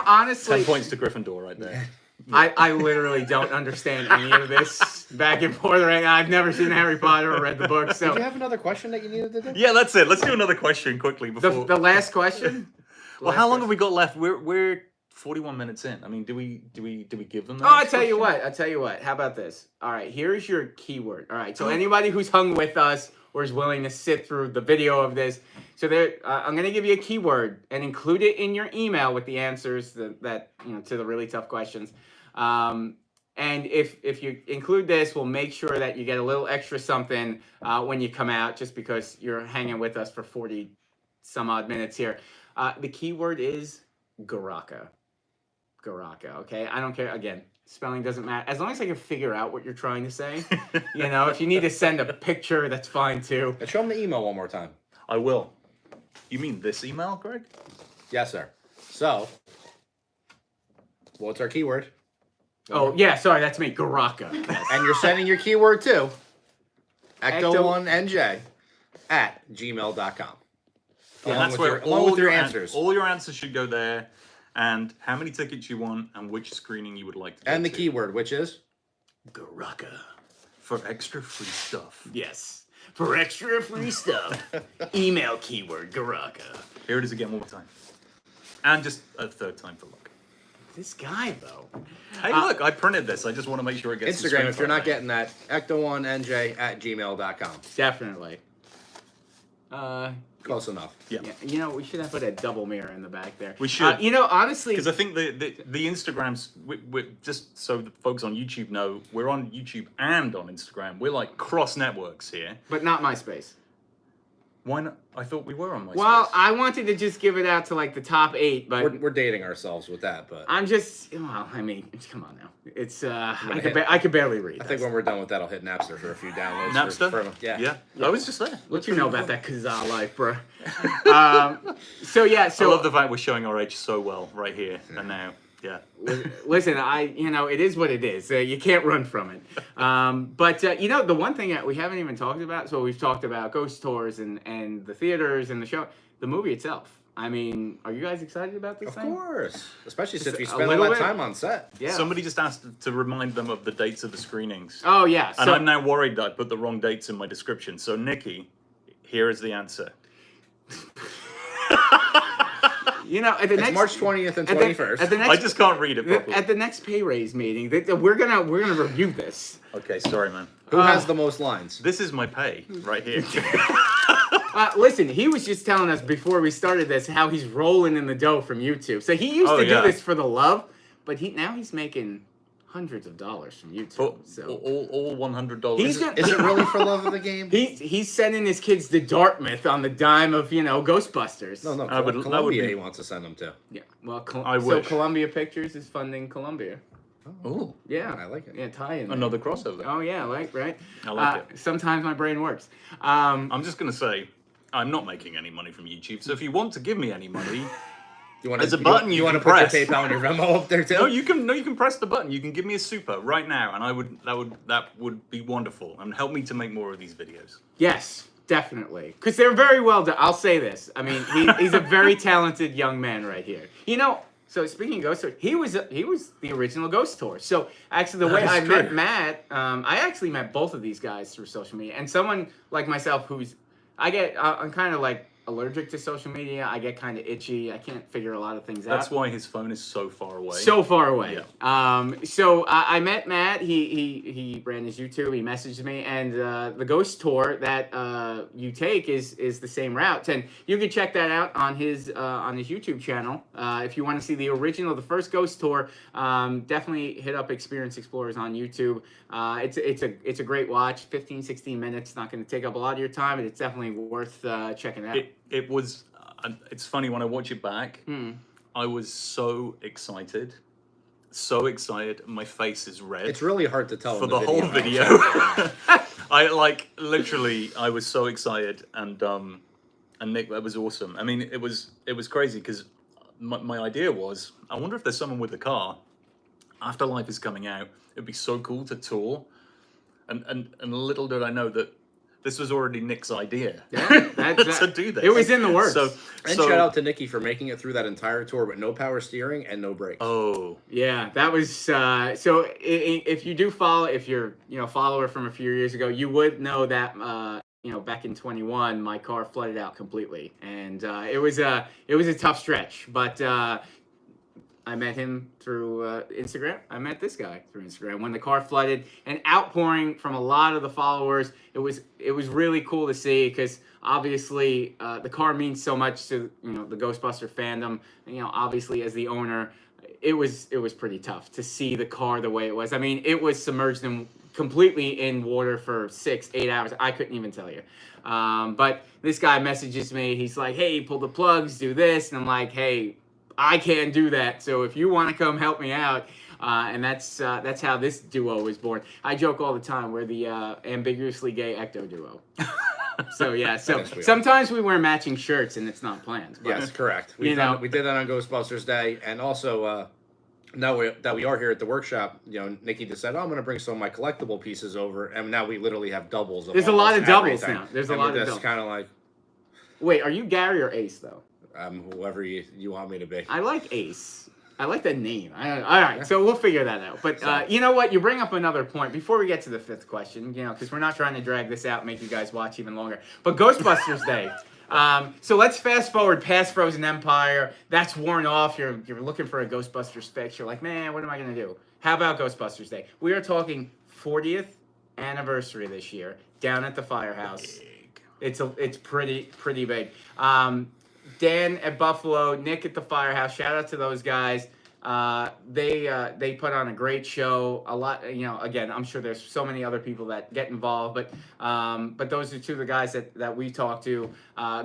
Honestly, 10 points to Gryffindor right there. I literally don't understand any of this back and forth. I've never seen Harry Potter or read the book. So Did you have another question that you needed to do? Yeah, that's it. Let's do another question quickly before. the last question. Well, how long have we got left? We're 41 minutes in. I mean, do we give them? The Oh, I next tell you question? what. How about this? All right, here's your keyword. All right, so anybody who's hung with us or is willing to sit through the video of this, so there, I'm going to give you a keyword and include it in your email with the answers that to the really tough questions. And if you include this, we'll make sure that you get a little extra something when you come out, just because you're hanging with us for 40 some odd minutes here. The keyword is Garaka. Okay, I don't care. Again, spelling doesn't matter as long as I can figure out what you're trying to say. If you need to send a picture, that's fine too. Show them the email one more time. I will. You mean this email, Greg? Yes, sir. So, what's our keyword? Oh yeah, sorry, that's me, Garaka. And you're sending your keyword to Ecto1 NJ at gmail.com. Yeah, that's where along with your answers. All your answers should go there, and how many tickets you want, and which screening you would like to go And the to. keyword, which is? Garaka. For extra free stuff. Yes. For extra free stuff. Email keyword Garaka. Here it is again one more time. And just a third time for luck. This guy though. Hey, look, I printed this. I just want to make sure it gets Instagram, if you're not getting that, Ecto1 NJ at gmail.com. Definitely. Close enough. Yeah. We should have put a double mirror in the back there. We should. Honestly, Because I think the Instagrams, we're just so the folks on YouTube know, we're on YouTube and on Instagram. We're like cross networks here. but not MySpace. Why not? I thought we were on MySpace. Well, I wanted to just give it out to like the top 8, but We're dating ourselves with that, but I'm just. Well, I mean, come on now. It's I could barely read. I think when we're done with that, I'll hit Napster for a few downloads. Napster? Yeah. I was just there. What you know about that Kazaa life, bro? So yeah, I love the fact we're showing our age so well right here and now. Yeah. Listen, it is what it is. You can't run from it. But the one thing that we haven't even talked about, so we've talked about ghost tours and the theaters and the show, the movie itself. I mean, are you guys excited about this thing? Of course. Especially since we a spent all little that bit. time on set. Yeah. Somebody just asked to remind them of the dates of the screenings. Oh, yeah. And I'm now worried that I put the wrong dates in my description. So, Nikki, here is the answer. At the It's next March 20th and 21st. At the next, I just can't read it properly. At the next pay raise meeting, we're gonna review this. Okay, sorry, man. Who has the most lines? This is my pay right here. Listen, he was just telling us before we started this how he's rolling in the dough from YouTube. So he used to do this for the love, but now he's making hundreds of dollars from YouTube. For So all $100. He's gonna- Is it really for love of the game? he's sending his kids to Dartmouth on the dime of Ghostbusters. No, I would- that would Columbia be- he wants to send them to. Yeah. Well, I so wish. Columbia Pictures is funding Columbia. Oh, Yeah. I like it. Yeah, tie-in. another crossover. Oh yeah, right. I like it. Sometimes my brain works. I'm just gonna say, I'm not making any money from YouTube. So if you want to give me any money, You want There's a button you want can to put press. your PayPal and your Venmo up there too? no, you can press the button. You can give me a super right now, and that would be wonderful and help me to make more of these videos. Yes, definitely. Because they're very well done. I'll say this. I mean, he's a very talented young man right here. So speaking of Ghost Tour, he was the original Ghost Tour. So actually, the way I That's met true. Matt, I actually met both of these guys through social media. And someone like myself, I'm kind of like allergic to social media. I get kind of itchy. I can't figure a lot of things out. That's why his phone is so far away. So far away. Yeah. So I met Matt. He ran his YouTube. He messaged me, and the Ghost Tour that you take is the same route. And you can check that out on his YouTube channel. If you want to see the original, the first Ghost Tour, definitely hit up Experience Explorers on YouTube. It's a great watch. 15, 16 minutes. Not going to take up a lot of your time, but it's definitely worth checking out. It was. It's funny when I watch it back. I was so excited. My face is red. It's really hard to tell for in the whole how video. excited I am. I was so excited, and Nick, that was awesome. I mean, it was crazy because my idea was, I wonder if there's someone with a car. Afterlife is coming out. It'd be so cool to tour, and little did I know that this was already Nick's idea to do this. It was in the works. And shout out to Nikki for making it through that entire tour with no power steering and no brakes. Oh, Yeah, that was so. If you do follow, if you're follower from a few years ago, you would know that back in 21, my car flooded out completely, and it was a tough stretch. But I met him through Instagram. I met this guy through Instagram when the car flooded, and outpouring from a lot of the followers. It was really cool to see because obviously the car means so much to the Ghostbuster fandom. Obviously as the owner, it was pretty tough to see the car the way it was. I mean, it was submerged completely in water for 6-8 hours. I couldn't even tell you. But this guy messages me. He's like, "Hey, pull the plugs, do this," and I'm like, "Hey, I can't do that. So if you want to come help me out," and that's how this duo was born. I joke all the time, we're the ambiguously gay Ecto duo. So yeah, so sometimes we wear matching shirts and it's not planned. But, Yes, correct. We did that on Ghostbusters Day, and also now that we are here at the workshop, Nikki just said, "Oh, I'm going to bring some of my collectible pieces over," and now we literally have doubles. There's a lot of doubles everything. now. There's a And lot we're of just doubles. kind of like, Wait, are you Gary or Ace though? whoever you want me to be. I like Ace. I like that name. All right, so we'll figure that out. But you know what? You bring up another point before we get to the fifth question, because we're not trying to drag this out and make you guys watch even longer. But Ghostbusters Day. So let's fast forward past Frozen Empire. That's worn off. You're looking for a Ghostbusters fix. You're like, man, what am I going to do? How about Ghostbusters Day? We are talking 40th anniversary this year down at the Firehouse. It's pretty big. Dan at Buffalo, Nick at the Firehouse. Shout out to those guys. They put on a great show. A lot, again, I'm sure there's so many other people that get involved, but those are two of the guys that we talked to.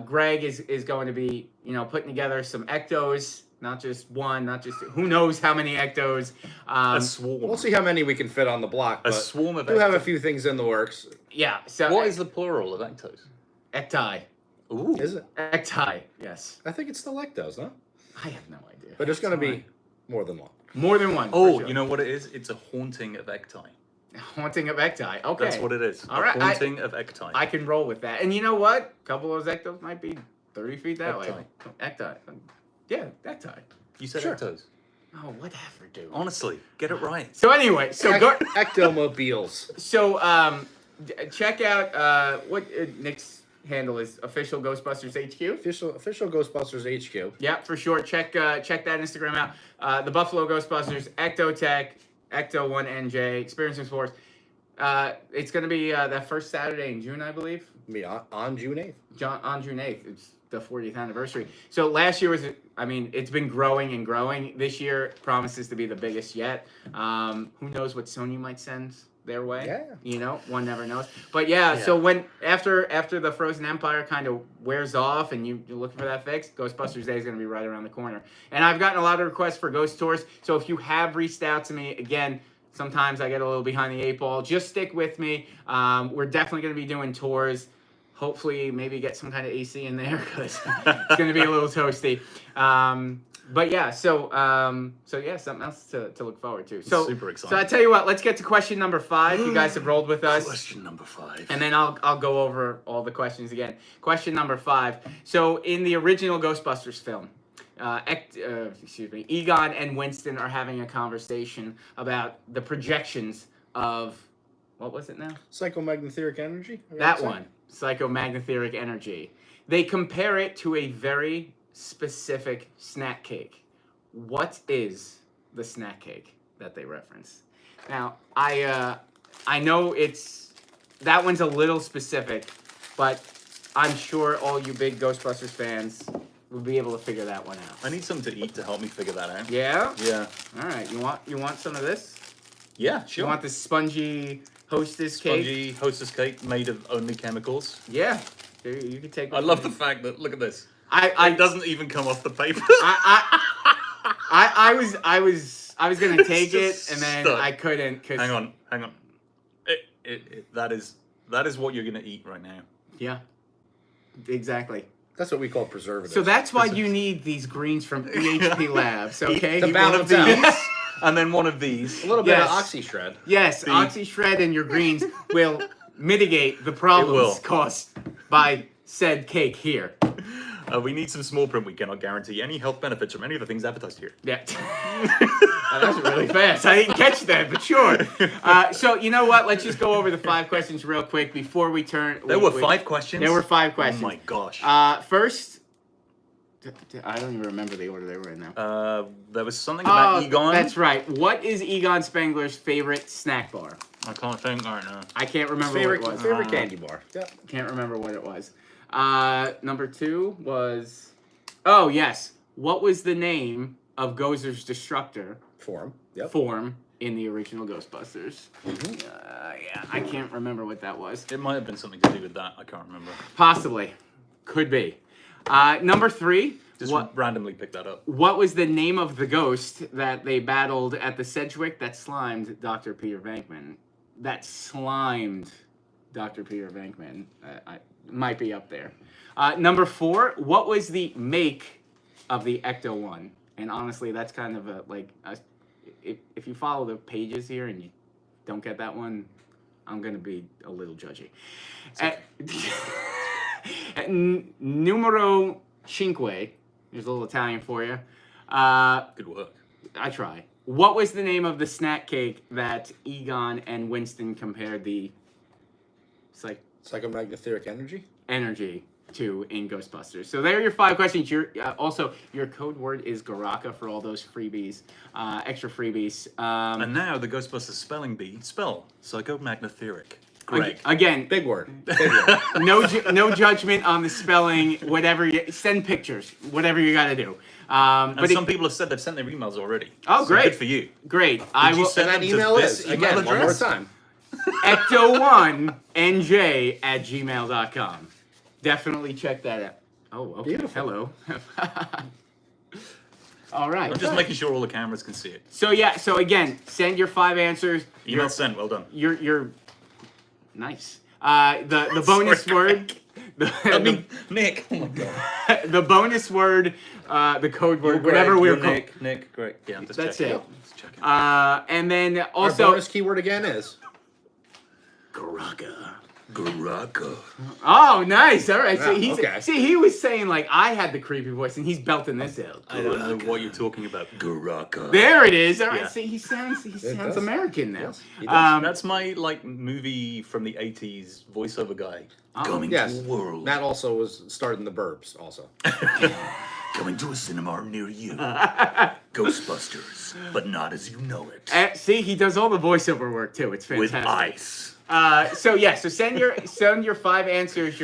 Greg is going to be, putting together some Ectos, not just one, not just who knows how many Ectos. a swarm. We'll see how many we can fit on the block. A But swarm of we do have a Ectos. few things in the works. Yeah. So What is the plural of Ectos? Ecti? Ooh. Is it? Ecti. Yes. I think it's the Lectos, no? I have no idea. But there's going to That's be more than one. more than one. Oh, for sure. you know what it is? It's a haunting of Ecti. Haunting of Ecti. Okay. That's what it is. All A right, haunting of Ecti. I can roll with that. And you know what? A couple of those Ectos might be 30 feet that way. Ecti. Yeah, Ecti. You said Sure. Ectos. Oh, whatever, dude. Honestly, get it right. So anyway, so go. Ectomobiles. So check out what Nick's handle is. Official Ghostbusters HQ. Official Ghostbusters HQ. Yeah, for sure. Check that Instagram out. The Buffalo Ghostbusters, Ectotech, Ecto1 NJ, Experience Explorers. It's going to be that first Saturday in June, I believe. Me on June 8th. On June 8th. the 40th anniversary. So last year was, I mean, it's been growing and growing. This year promises to be the biggest yet. Who knows what Sony might send their way? Yeah. You know, one never knows. But yeah. So when after the Frozen Empire kind of wears off and you're looking for that fix, Ghostbusters Day is going to be right around the corner. And I've gotten a lot of requests for ghost tours. So if you have reached out to me, again, sometimes I get a little behind the 8 ball. Just stick with me. We're definitely going to be doing tours. Hopefully, maybe get some kind of AC in there because it's going to be a little toasty. But yeah, so yeah, something else to look forward to. So super exciting. So I tell you what, let's get to question number 5. You guys have rolled with us. Question number 5. And then I'll go over all the questions again. Question number 5. So in the original Ghostbusters film, Egon and Winston are having a conversation about the projections of, what was it now? Psychomagnetheric energy? That one. Psychomagnetheric energy. They compare it to a very specific snack cake. What is the snack cake that they reference? Now, I know that one's a little specific, but I'm sure all you big Ghostbusters fans will be able to figure that one out. I need something to eat to help me figure that out. Yeah? Yeah. All right. You want some of this? Yeah, sure. You want this spongy Hostess cake? Spongy Hostess cake made of only chemicals. Yeah. You can take. I love the fact that, look at this. It doesn't even come off the paper. I was gonna take it just and then stuck. I couldn't. Cause Hang on. That is what you're gonna eat right now. Yeah. Exactly. That's what we call preservatives. So that's why you need these greens from EHP Labs. Okay. To Eat one of balance out. these, and then one of these. a little bit of Yes. OxyShred. Yes, OxyShred and your greens will mitigate the problems caused by said cake here. We need some small print. We cannot guarantee any health benefits from any of the things advertised here. Yeah. That was really fast. I didn't catch that, but sure. So you know what? Let's just go over the 5 questions real quick before we turn. There were 5 questions? There were 5 questions. Oh my gosh. First, I don't even remember the order they were in now. There was something about Egon. That's right. What is Egon Spengler's favorite snack bar? I can't think right now. I can't remember Favorite, what it was. favorite candy bar. Yep. Can't remember what it was. Number 2 was, oh yes, what was the name of Gozer's Destructor Form. Yep. form in the original Ghostbusters? Yeah, I can't remember what that was. It might have been something to do with that. I can't remember. Possibly, could be. Number 3, Just randomly picked that up. what was the name of the ghost that they battled at the Sedgwick that slimed Dr. Peter Venkman? That slimed Dr. Peter Venkman. I might be up there. Number 4, what was the make of the Ecto1? And honestly, that's kind of if you follow the pages here and you don't get that one, I'm going to be a little judgy. Numero 5. There's a little Italian for you. Good work. I try. What was the name of the snack cake that Egon and Winston compared the Psychomagnetheric energy. energy to in Ghostbusters? So there are your 5 questions. Also, your code word is Garaka for all those freebies, extra freebies. And now the Ghostbusters spelling bee. Spell psychomagnetheric. Greg. Again, Big word. Big word. no judgment on the spelling. Whatever send pictures. Whatever you got to do. But some people have said they've sent their emails already. Oh, So great. Good for you. Great. Did you will. send And that them to email this is, email again, one more address? time. Ecto1 NJ at gmail.com. Definitely check that out. Oh, okay. Beautiful. Hello. All right. I'm just making sure all the cameras can see it. So yeah. So again, send your 5 answers. Email sent. Well done. You're nice. The bonus word. Nick. Oh my god. The bonus word. The code word. Whatever we're called. Nick. Great. Yeah. I'm just That's checking. it. Just checking. And then Our also. bonus keyword again is Garaka. Garaka. Oh, nice. All right. So Yeah, okay. See, he was saying like I had the creepy voice, and he's belting this out. I don't know what you're talking about. Garaka. There it is. All right. Yeah. See, he sounds does. American now. Yes, he does. That's my movie from the 80s voiceover guy. Coming yes. to a world. Matt also was starred in The Burbs. Also. Coming to a cinema near you. Ghostbusters, but not as you know it. See, he does all the voiceover work too. It's With fantastic. ice. So send your 5 answers.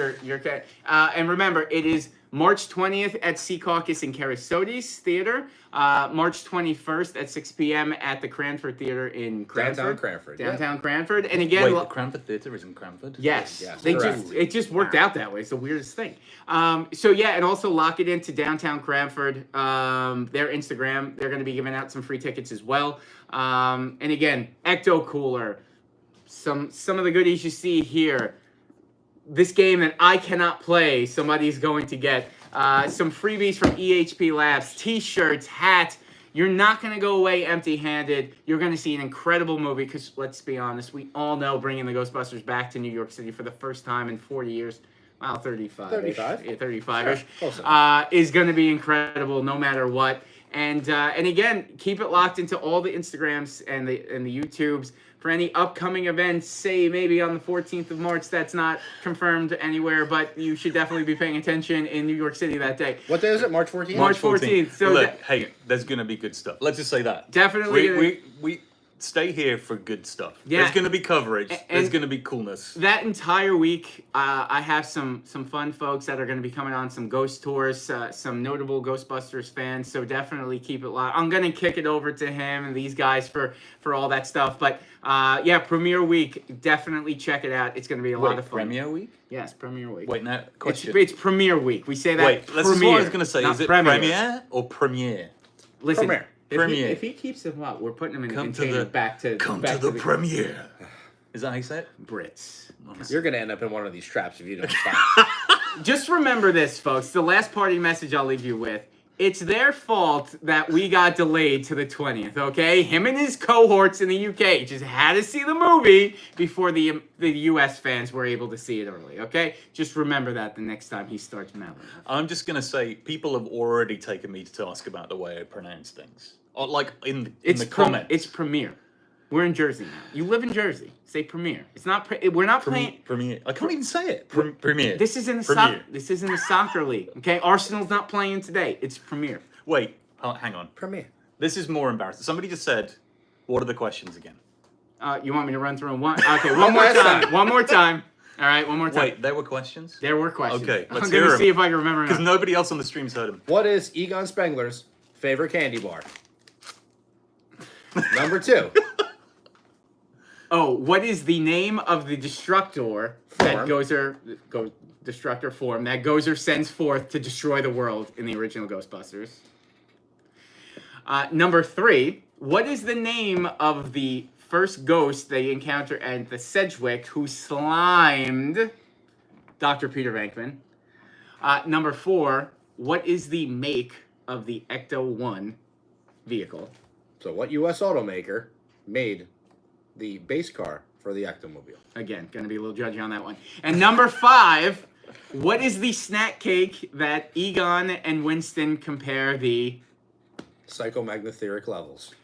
And remember, it is March 20th at Secaucus and KERASOTES Theater. March 21st at 6 p.m. at the Cranford Theater in Cranford. Downtown Cranford. Downtown Cranford. And again, Wait, the Cranford Theater is in Cranford? yes, Yes, they correct. it just worked out that way. It's the weirdest thing. So yeah, and also lock it into downtown Cranford. Their Instagram, they're going to be giving out some free tickets as well. And again, Ecto Cooler, some of the goodies you see here. This game that I cannot play, somebody's going to get. Some freebies from EHP Labs, t-shirts, hats. You're not going to go away empty-handed. You're going to see an incredible movie because, let's be honest, we all know bringing the Ghostbusters back to New York City for the first time in 40 years, wow, 35. 35? Yeah, 35-ish, Sure, close enough. is going to be incredible no matter what. And again, keep it locked into all the Instagrams and the YouTubes for any upcoming events, say maybe on the 14th of March. That's not confirmed anywhere, but you should definitely be paying attention in New York City that day. What day is it? March 14th? March 14th. So look, hey, there's gonna be good stuff. Let's just say that. Definitely. We stay here for good stuff. Yeah. There's gonna be coverage. There's And gonna be coolness. that entire week, I have some fun folks that are going to be coming on some ghost tours, some notable Ghostbusters fans. So definitely keep it locked. I'm going to kick it over to him and these guys for all that stuff. But yeah, premiere week, definitely check it out. It's going to be a lot of fun. Premiere week? Yes, premiere week. Wait, now question. It's premiere week. We say that. Wait, this is what I was gonna say. not Is it premiere. premiere or premiere? Listen, Premiere. If he keeps them up, we're putting him in Come a to container the back to the premiere. Is that how you say it? Brits. You're going to end up in one of these traps if you don't stop. Just remember this, folks. The last party message I'll leave you with. It's their fault that we got delayed to the 20th, okay? Him and his cohorts in the UK just had to see the movie before the US fans were able to see it early, okay? Just remember that the next time he starts meddling. I'm just gonna say people have already taken me to task about the way I pronounce things. Or like in the comments. It's premiere. We're in Jersey now. You live in Jersey. Say premiere. It's not. We're not playing. Premiere. I can't even say it. Premiere. This is in the Premiere. This is in the soccer league. Okay, Arsenal's not playing today. It's premiere. Wait, hang on. Premiere. This is more embarrassing. Somebody just said, "What are the questions again?" You want me to run through them? Okay, one more last time. time. One more time. All right, one more time. Wait, there were questions? There were questions. Okay, let's I'm hear gonna 'em. see if I can remember. Because Enough. nobody else on the stream's heard him. What is Egon Spengler's favorite candy bar? Number 2. Oh, what is the name of the destructor that Form. destructor form that Gozer sends forth to destroy the world in the original Ghostbusters? Number 3, what is the name of the first ghost they encounter at the Sedgwick who slimed Dr. Peter Venkman? Number 4, what is the make of the Ecto1 vehicle? So what U.S. automaker made the base car for the Ectomobile? Again, going to be a little judgy on that one. And number 5, what is the snack cake that Egon and Winston compare the Psychomagnetheric levels.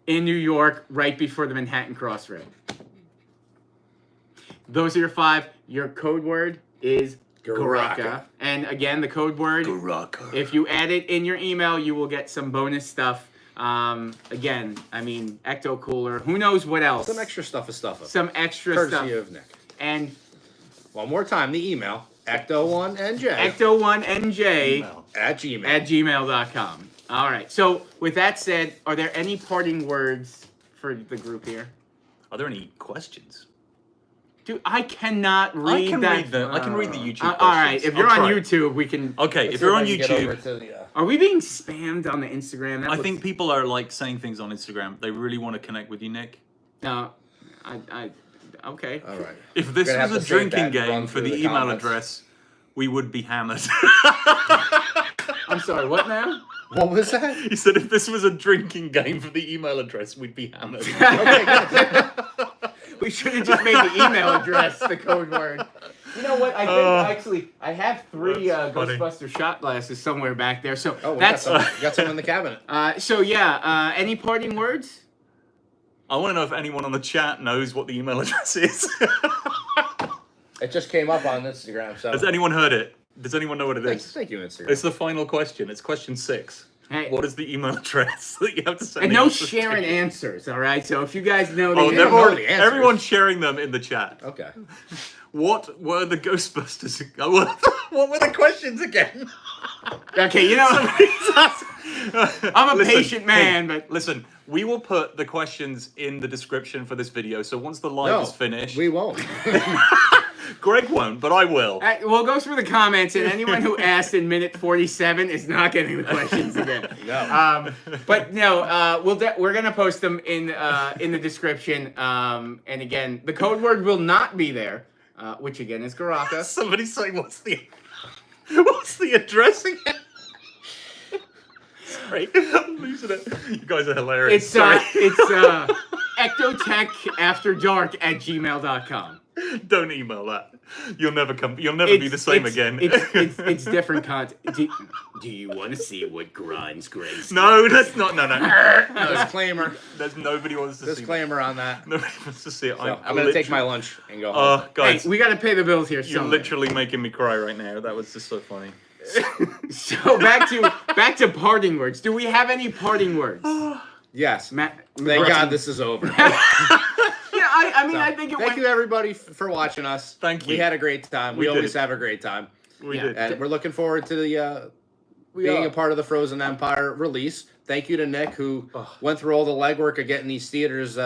in New York right before the Manhattan Crossroad? Those are your 5. Your code word is Garaka. And again, the code word, Garaka. if you add it in your email, you will get some bonus stuff. Again, I mean, Ecto Cooler, who knows what else? Some extra stuff. Some extra Courtesy stuff. of Nick. And One more time, the email, Ecto1 NJ Ecto1 NJ at Gmail. at gmail.com. All right. So with that said, are there any parting words for the group here? Are there any questions? Dude, I cannot read I can that. read the YouTube questions. All right. If you're I'll on try. YouTube, we can. Okay, Let's if see you're on I can get over YouTube, to the, Are we being spammed on the Instagram? That I looks- think people are like saying things on Instagram. They really want to connect with you, Nick. No. Okay. all right. If this Gonna have was a to save drinking that and run game for through the the email comments. address, we would be hammered. I'm sorry. What now? What was that? He said if this was a drinking game for the email address, we'd be hammered. Okay, good. We should have just made the email address the code word. You know what? I think actually I have 3 That's funny. Ghostbuster shot glasses somewhere back there. So Oh, we that's got some in the cabinet. so yeah. Any parting words? I want to know if anyone on the chat knows what the email address is. It just came up on Instagram, so Has anyone heard it? Does anyone know what it is? thank you, Instagram. It's the final question. It's question 6. Hey. What is the email address that you have to send? And the no answers sharing to? answers, all right? So if you guys know the Oh, don't know the answers. everyone's sharing them in the chat. Okay. What were the Ghostbusters? What were the questions again? Okay, you know, I'm a patient man, but listen, we will put the questions in the description for this video. So once the live is finished, we won't. Greg won't, but I will. we'll go through the comments, and anyone who asked in minute 47 is not getting the questions again. No. But no, we're gonna post them in the description. And again, the code word will not be there, which again is KERASOTES. Somebody's saying, what's the address again? Sorry, I'm losing it. You guys are hilarious. It's Sorry. ectotech@gmail.com. Don't email that. You'll never be the same again. It's different content. Do you want to see what grinds Greg's? No, that's not. No. Disclaimer. There's nobody wants to Disclaimer on that. see. Nobody wants to see it. So, I'm gonna take my lunch and go home. Oh, guys, Hey, we got to pay the bills here. you're somewhere. literally making me cry right now. That was just so funny. So back to parting words. Do we have any parting words? Yes. Matt, Thank God this is over. Yeah, I mean, I think it Thank went. you everybody for watching us. Thank We you. had a great time. We We always did. have a great time. We Yeah. did. And we're looking forward to the being a part of the Frozen Empire release. Thank you to Nick, who went through all the legwork of getting these theaters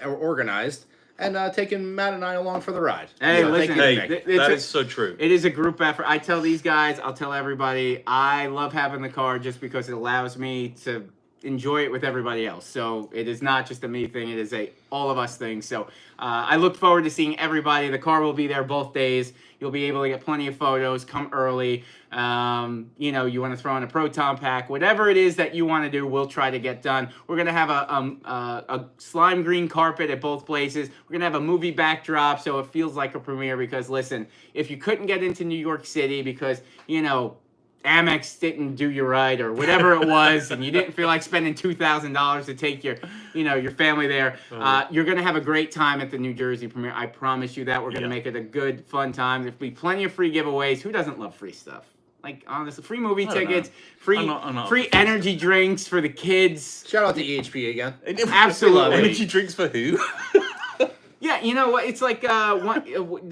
organized and taking Matt and I along for the ride. Hey, So listen, thank you, Hey, Nick. that is so true. It is a group effort. I tell these guys, I'll tell everybody, I love having the car just because it allows me to enjoy it with everybody else. So it is not just a me thing, it is a all of us thing. So I look forward to seeing everybody. The car will be there both days. You'll be able to get plenty of photos. Come early. You know, you want to throw in a proton pack, whatever it is that you want to do, we'll try to get done. We're gonna have a slime green carpet at both places. We're gonna have a movie backdrop, so it feels like a premiere. Because listen, if you couldn't get into New York City because Amex didn't do you right or whatever it was, and you didn't feel like spending $2,000 to take your family there, you're gonna have a great time at the New Jersey premiere. I promise you that. We're gonna make it a good, fun time. There'll be plenty of free giveaways. Who doesn't love free stuff? Like honestly, free movie I don't tickets, know. free I'm not free energy drinks for the kids. Shout out to EHP again. Absolutely. Energy drinks for who? Yeah, you know what? It's like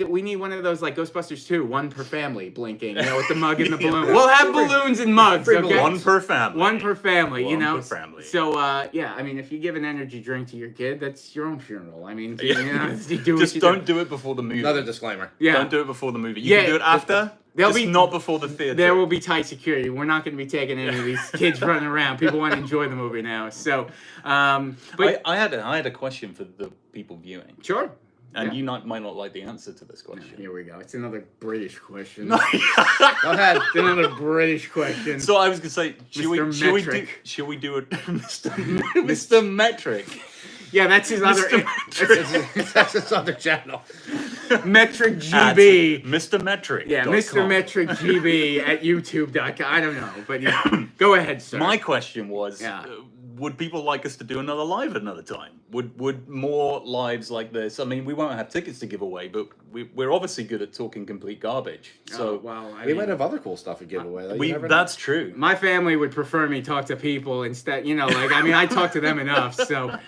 we need one of those like Ghostbusters 2, one per family, blinking. With the mug and the balloon. We'll have balloons and mugs. Free Okay? balloons. One per family. One per family, One per family. So, yeah, I mean, if you give an energy drink to your kid, that's your own funeral. I mean, Yeah. you do what Just you don't do it before the movie. Another disclaimer. Yeah. Don't do it before the movie. You Yeah, can do it after. there'll Just be- not before the theater. There will be tight security. We're not going to be taking any of these kids running around. People want to enjoy the movie now. So, but I had a question for the people viewing, sure. and Yeah. you might not like the answer to this question. Here we go. It's another British question. Go ahead. It's another British question. So I was gonna say, should we do it, Mr. Metric? Yeah, that's his other That's his other channel. Metric At GB. Mr. Metric. Yeah, Mr. Metric GB at YouTube.com. I don't know, but yeah. Go ahead, sir. My question was, Yeah. Would people like us to do another live another time? Would more lives like this? I mean, we won't have tickets to give away, but we're obviously good at talking complete garbage. So well, I We mean, might have other cool stuff to give away. Like, you never know. that's true. my family would prefer me talk to people instead. I talk to them enough. So,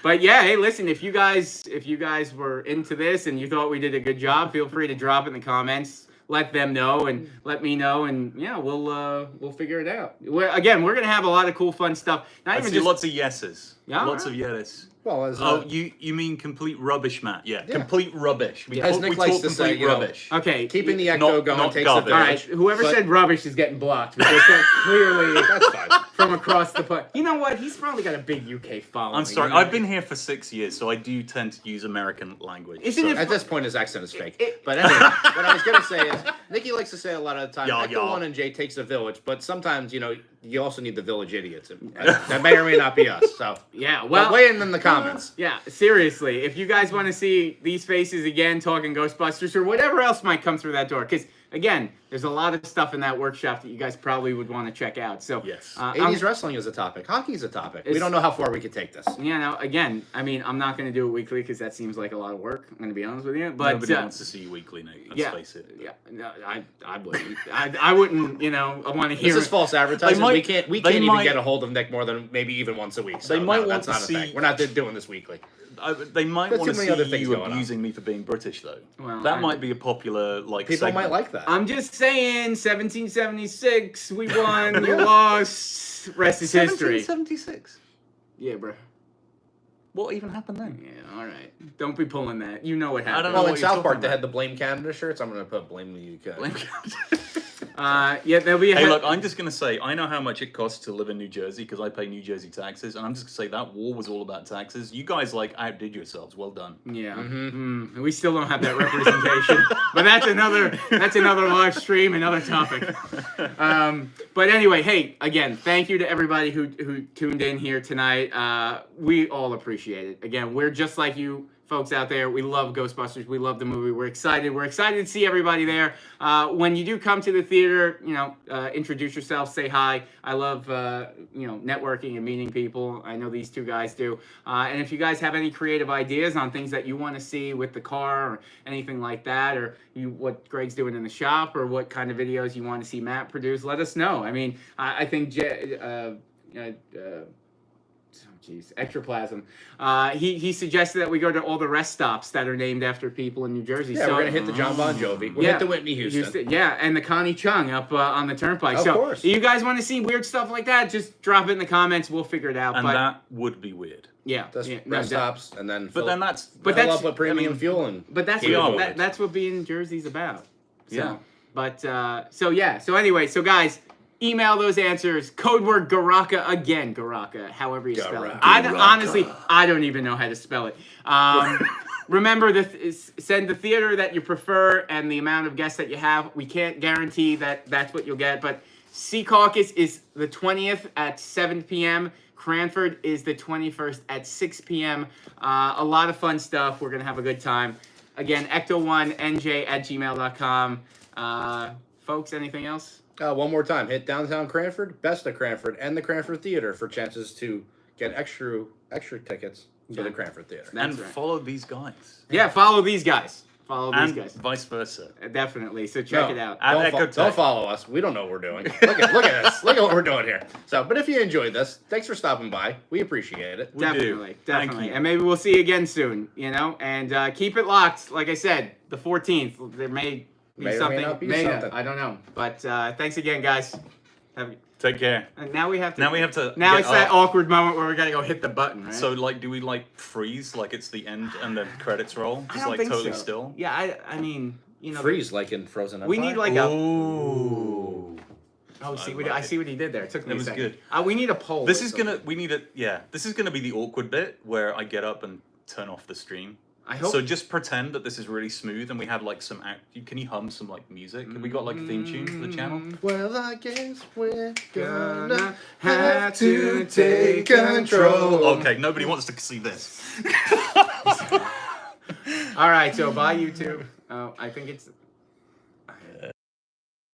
but yeah, hey, listen, if you guys were into this and you thought we did a good job, feel free to drop it in the comments. Let them know and let me know, and yeah, we'll figure it out. We're gonna have a lot of cool, fun stuff. Not I even see just lots of yeses. Yeah, Lots alright. of yeses. Well, as Oh, you mean complete rubbish, Matt? Yeah, Yeah. complete rubbish. We As talk, Nick we likes talk to say, complete you know, rubbish. okay. keeping the Ecto Not- going not takes garbage. the All right, village. whoever But- said rubbish is getting blocked because that's clearly That's fine. from across the pond. You know what? He's probably got a big UK following. I'm sorry. you know? I've been here for 6 years, so I do tend to use American language. Isn't so- it At this point, his accent is fake. It- But anyway, what I was gonna say is, Nikki likes to say a lot of the time, Y'all. Ecto1 NJ takes a village, but sometimes you also need the village idiots. That may or may not be us. So Yeah, well, well, weigh in the comments. yeah, seriously. If you guys want to see these faces again talking Ghostbusters or whatever else might come through that door, because again, there's a lot of stuff in that workshop that you guys probably would want to check out. So Yes. 80s wrestling is a topic. Hockey's a topic. We It's- don't know how far we could take this. Yeah, now again, I mean, I'm not going to do it weekly because that seems like a lot of work. I'm going to be honest with you, but Nobody wants to see you weekly, Nate. Let's yeah, face it. yeah, no, I wouldn't, I wouldn't, you know, I want to hear. This is false advertising. might- we can't they even might- get a hold of Nick more than maybe even once a week. So They might want that's to not a see- thing. We're not doing this weekly. They might There's want to too many see other things you going on. abusing me for being British, though. Well, That might be a popular People segment. might like that. I'm just saying, 1776, we won, you lost, rest is history. 1776. Yeah, bro. What even happened then? Yeah, all right. Don't be pulling that. You know what I happened. don't know Well, in what you're South talking Park, they about. had the Blame Canada shirts. I'm going to put Blame the UK. Yeah, there'll be a Hey, look, I'm just going to say, I know how much it costs to live in New Jersey because I pay New Jersey taxes, and I'm just going to say that war was all about taxes. You guys, outdid yourselves. Well done. Yeah. We still don't have that representation, but that's another live stream, another topic. But anyway, hey, again, thank you to everybody who tuned in here tonight. We all appreciate it. Again, we're just like you folks out there. We love Ghostbusters. We love the movie. We're excited. We're excited to see everybody there. When you do come to the theater, you know, introduce yourself, say hi. I love, you know, networking and meeting people. I know these two guys do. And if you guys have any creative ideas on things that you want to see with the car or anything like that, or what Greg's doing in the shop, or what kind of videos you want to see Matt produce, let us know. I mean, I think Jeez, ectoplasm. He suggested that we go to all the rest stops that are named after people in New Jersey. Yeah, so, we're going to hit the John Bon Jovi. We'll hit the Whitney Houston. Yeah, and the Connie Chung up on the turnpike. Of so course. if you guys want to see weird stuff like that, just drop it in the comments. We'll figure it out. And but that would be weird. yeah, Just yeah, rest no, stops and then But then that's... But fill that's- up with premium I mean, fuel and But that's We are what weird. that's what being Jersey's about. So, Yeah. But so anyway, so guys, email those answers. Code word Garaka again. Garaka, however you spell it. Garaka. Honestly, I don't even know how to spell it. Remember, send the theater that you prefer and the amount of guests that you have. We can't guarantee that that's what you'll get, but Secaucus is the 20th at 7 p.m. Cranford is the 21st at 6 p.m. A lot of fun stuff. We're going to have a good time. Again, Ecto1 NJ at gmail.com. Folks, anything else? one more time, hit downtown Cranford, Best of Cranford, and the Cranford Theater for chances to get extra tickets to the Cranford Theater. That's and right. follow these guys. Yeah, follow these guys. Follow And these guys. vice versa. Definitely. So check No. it out. At Don't Ectotech. follow us. We don't know what we're doing. Look at this. Look at what we're doing here. So, but if you enjoyed this, thanks for stopping by. We appreciate it. We do. Definitely. Thank Definitely. you. And maybe we'll see you again soon, you know? And keep it locked. Like I said, the 14th. There may be May or may something. not be something. I don't know. But thanks again, guys. Take care. And now we have to. Now we have to Now get it's that up. awkward moment where we gotta go hit the button, right? So, do we, freeze, like it's the end and the credits roll? I Just, don't think totally so. still? Yeah, I mean, you know. Freeze like in Frozen Empire. We need like a. Ooh. Oh, see, like I it. see what he did there. It took me It a was second. good. We need a poll. This or is something. this is gonna be the awkward bit where I get up and turn off the stream. I hope. So just pretend that this is really smooth and we have some can you hum some music? Have we got a theme tune for the channel? Well, I guess we're Gonna have to take control. Okay, nobody wants to see this. All right, so bye YouTube. I think it's